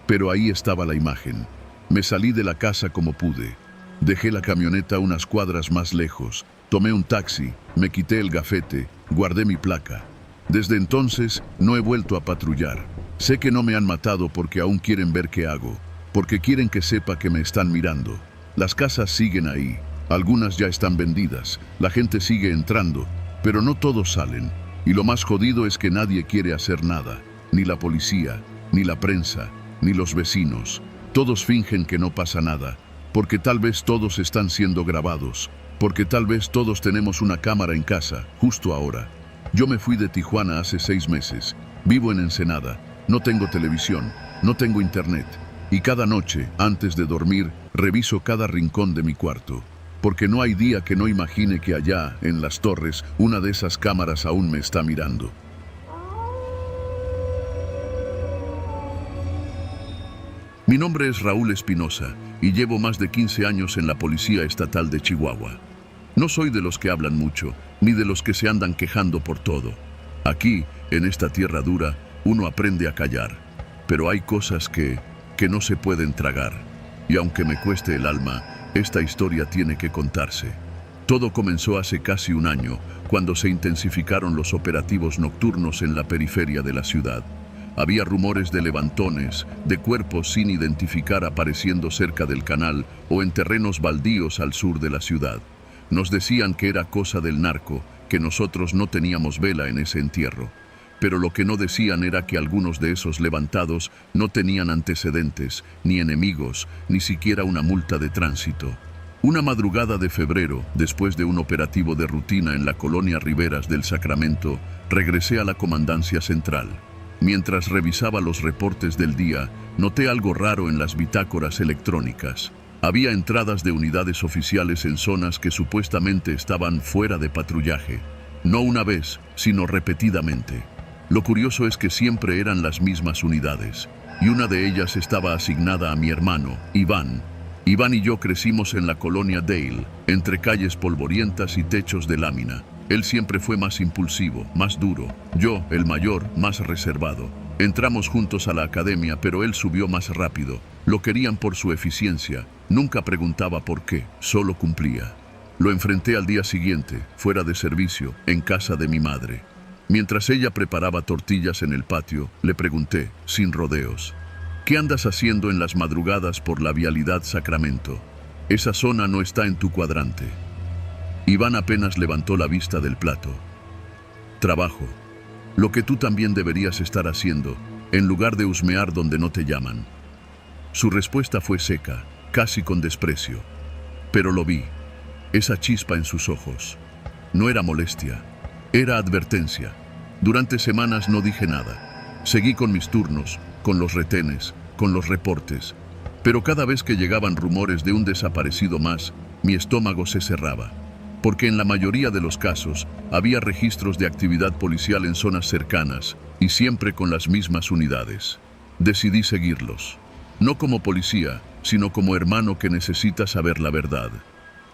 A: Pero ahí estaba la imagen. Me salí de la casa como pude. Dejé la camioneta unas cuadras más lejos. Tomé un taxi, me quité el gafete, guardé mi placa. Desde entonces no he vuelto a patrullar. Sé que no me han matado porque aún quieren ver qué hago, porque quieren que sepa que me están mirando. Las casas siguen ahí. Algunas ya están vendidas. La gente sigue entrando, pero no todos salen. Y lo más jodido es que nadie quiere hacer nada. Ni la policía, ni la prensa, ni los vecinos. Todos fingen que no pasa nada. Porque tal vez todos están siendo grabados, porque tal vez todos tenemos una cámara en casa, justo ahora. Yo me fui de Tijuana hace 6 meses, vivo en Ensenada, no tengo televisión, no tengo internet, y cada noche, antes de dormir, reviso cada rincón de mi cuarto, porque no hay día que no imagine que allá, en las torres, una de esas cámaras aún me está mirando. Mi nombre es Raúl Espinosa y llevo más de 15 años en la Policía Estatal de Chihuahua. No soy de los que hablan mucho, ni de los que se andan quejando por todo. Aquí, en esta tierra dura, uno aprende a callar. Pero hay cosas que no se pueden tragar. Y aunque me cueste el alma, esta historia tiene que contarse. Todo comenzó hace casi un año, cuando se intensificaron los operativos nocturnos en la periferia de la ciudad. Había rumores de levantones, de cuerpos sin identificar apareciendo cerca del canal o en terrenos baldíos al sur de la ciudad. Nos decían que era cosa del narco, que nosotros no teníamos vela en ese entierro. Pero lo que no decían era que algunos de esos levantados no tenían antecedentes, ni enemigos, ni siquiera una multa de tránsito. Una madrugada de febrero, después de un operativo de rutina en la colonia Riberas del Sacramento, regresé a la comandancia central. Mientras revisaba los reportes del día, noté algo raro en las bitácoras electrónicas. Había entradas de unidades oficiales en zonas que supuestamente estaban fuera de patrullaje. No una vez, sino repetidamente. Lo curioso es que siempre eran las mismas unidades, y una de ellas estaba asignada a mi hermano, Iván. Iván y yo crecimos en la colonia Dale, entre calles polvorientas y techos de lámina. Él siempre fue más impulsivo, más duro. Yo, el mayor, más reservado. Entramos juntos a la academia, pero él subió más rápido. Lo querían por su eficiencia. Nunca preguntaba por qué, solo cumplía. Lo enfrenté al día siguiente, fuera de servicio, en casa de mi madre. Mientras ella preparaba tortillas en el patio, le pregunté, sin rodeos, ¿qué andas haciendo en las madrugadas por la vialidad Sacramento? Esa zona no está en tu cuadrante. Iván apenas levantó la vista del plato. Trabajo. Lo que tú también deberías estar haciendo, en lugar de husmear donde no te llaman. Su respuesta fue seca, casi con desprecio. Pero lo vi, esa chispa en sus ojos. No era molestia, era advertencia. Durante semanas no dije nada. Seguí con mis turnos, con los retenes, con los reportes. Pero cada vez que llegaban rumores de un desaparecido más, mi estómago se cerraba. porque en la mayoría de los casos había registros de actividad policial en zonas cercanas y siempre con las mismas unidades. Decidí seguirlos, no como policía, sino como hermano que necesita saber la verdad.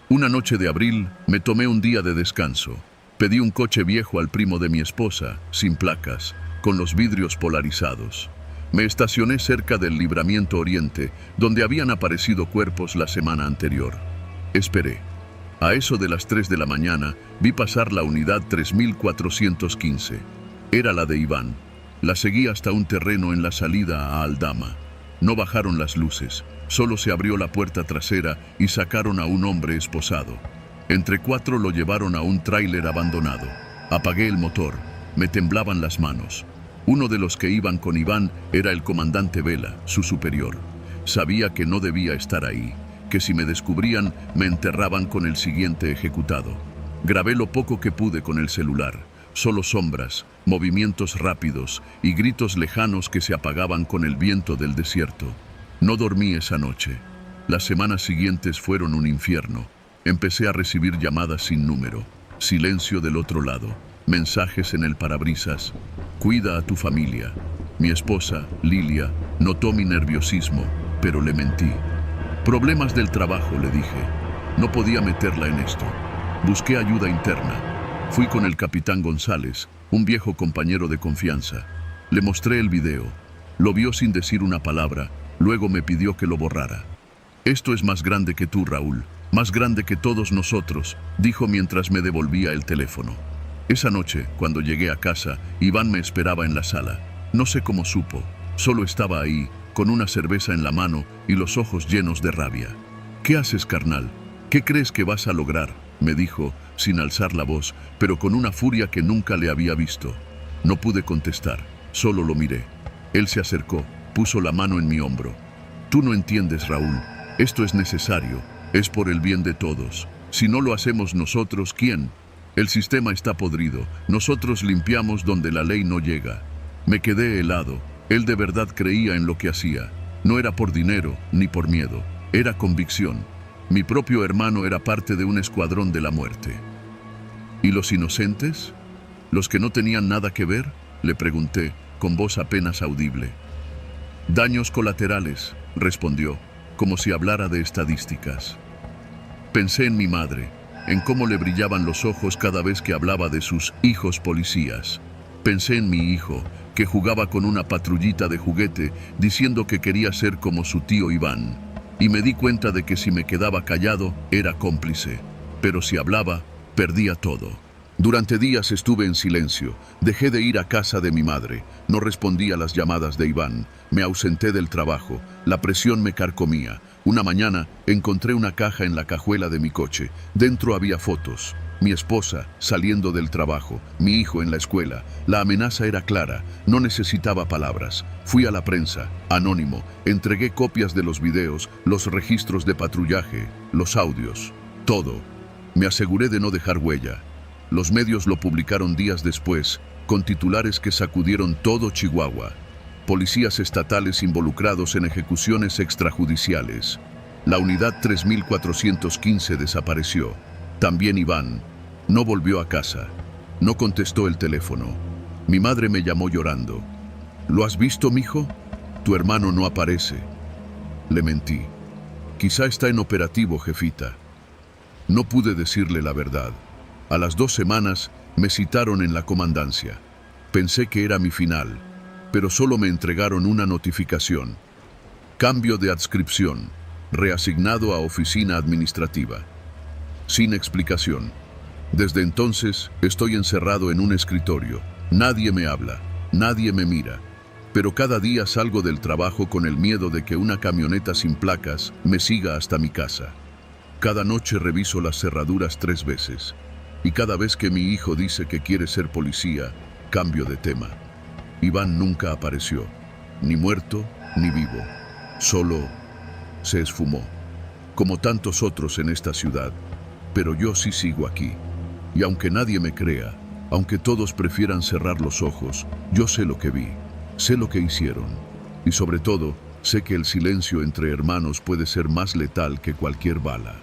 A: Una noche de abril me tomé un día de descanso. Pedí un coche viejo al primo de mi esposa, sin placas, con los vidrios polarizados. Me estacioné cerca del Libramiento Oriente, donde habían aparecido cuerpos la semana anterior. Esperé. A eso de las 3 de la mañana, vi pasar la unidad 3415. Era la de Iván. La seguí hasta un terreno en la salida a Aldama. No bajaron las luces, solo se abrió la puerta trasera y sacaron a un hombre esposado. Entre 4 lo llevaron a un tráiler abandonado. Apagué el motor, me temblaban las manos. Uno de los que iban con Iván era el comandante Vela, su superior. Sabía que no debía estar ahí, que si me descubrían, me enterraban con el siguiente ejecutado. Grabé lo poco que pude con el celular, solo sombras, movimientos rápidos y gritos lejanos que se apagaban con el viento del desierto. No dormí esa noche. Las semanas siguientes fueron un infierno. Empecé a recibir llamadas sin número, silencio del otro lado, mensajes en el parabrisas. Cuida a tu familia. Mi esposa, Lilia, notó mi nerviosismo, pero le mentí. Problemas del trabajo, le dije. No podía meterla en esto. Busqué ayuda interna. Fui con el capitán González, un viejo compañero de confianza. Le mostré el video. Lo vio sin decir una palabra, luego me pidió que lo borrara. Esto es más grande que tú, Raúl. Más grande que todos nosotros, dijo mientras me devolvía el teléfono. Esa noche, cuando llegué a casa, Iván me esperaba en la sala. No sé cómo supo, solo estaba ahí, con una cerveza en la mano y los ojos llenos de rabia. ¿Qué haces, carnal? ¿Qué crees que vas a lograr?, me dijo, sin alzar la voz, pero con una furia que nunca le había visto. No pude contestar, solo lo miré. Él se acercó, puso la mano en mi hombro. Tú no entiendes, Raúl, esto es necesario. Es por el bien de todos. Si no lo hacemos nosotros, ¿quién? El sistema está podrido. Nosotros limpiamos donde la ley no llega. Me quedé helado. Él de verdad creía en lo que hacía. No era por dinero ni por miedo. Era convicción. Mi propio hermano era parte de un escuadrón de la muerte. ¿Y los inocentes? ¿Los que no tenían nada que ver?, le pregunté, con voz apenas audible. Daños colaterales, respondió, como si hablara de estadísticas. Pensé en mi madre, en cómo le brillaban los ojos cada vez que hablaba de sus hijos policías. Pensé en mi hijo, que jugaba con una patrullita de juguete, diciendo que quería ser como su tío Iván. Y me di cuenta de que si me quedaba callado, era cómplice. Pero si hablaba, perdía todo. Durante días estuve en silencio. Dejé de ir a casa de mi madre. No respondí a las llamadas de Iván. Me ausenté del trabajo. La presión me carcomía. Una mañana encontré una caja en la cajuela de mi coche. Dentro había fotos. Mi esposa saliendo del trabajo, mi hijo en la escuela. La amenaza era clara. No necesitaba palabras. Fui a la prensa, anónimo. Entregué copias de los videos, los registros de patrullaje, los audios. Todo. Me aseguré de no dejar huella. Los medios lo publicaron días después, con titulares que sacudieron todo Chihuahua. Policías estatales involucrados en ejecuciones extrajudiciales. La unidad 3415 desapareció. También Iván. No volvió a casa. No contestó el teléfono. Mi madre me llamó llorando. ¿Lo has visto, mijo? Tu hermano no aparece. Le mentí. Quizá está en operativo, jefita. No pude decirle la verdad. A las 2 semanas me citaron en la comandancia. Pensé que era mi final, pero solo me entregaron una notificación. Cambio de adscripción, reasignado a oficina administrativa. Sin explicación. Desde entonces estoy encerrado en un escritorio. Nadie me habla, nadie me mira. Pero cada día salgo del trabajo con el miedo de que una camioneta sin placas me siga hasta mi casa. Cada noche reviso las cerraduras 3 veces. Y cada vez que mi hijo dice que quiere ser policía, cambio de tema. Iván nunca apareció, ni muerto ni vivo. Solo se esfumó, como tantos otros en esta ciudad. Pero yo sí sigo aquí. Y aunque nadie me crea, aunque todos prefieran cerrar los ojos, yo sé lo que vi, sé lo que hicieron. Y sobre todo, sé que el silencio entre hermanos puede ser más letal que cualquier bala.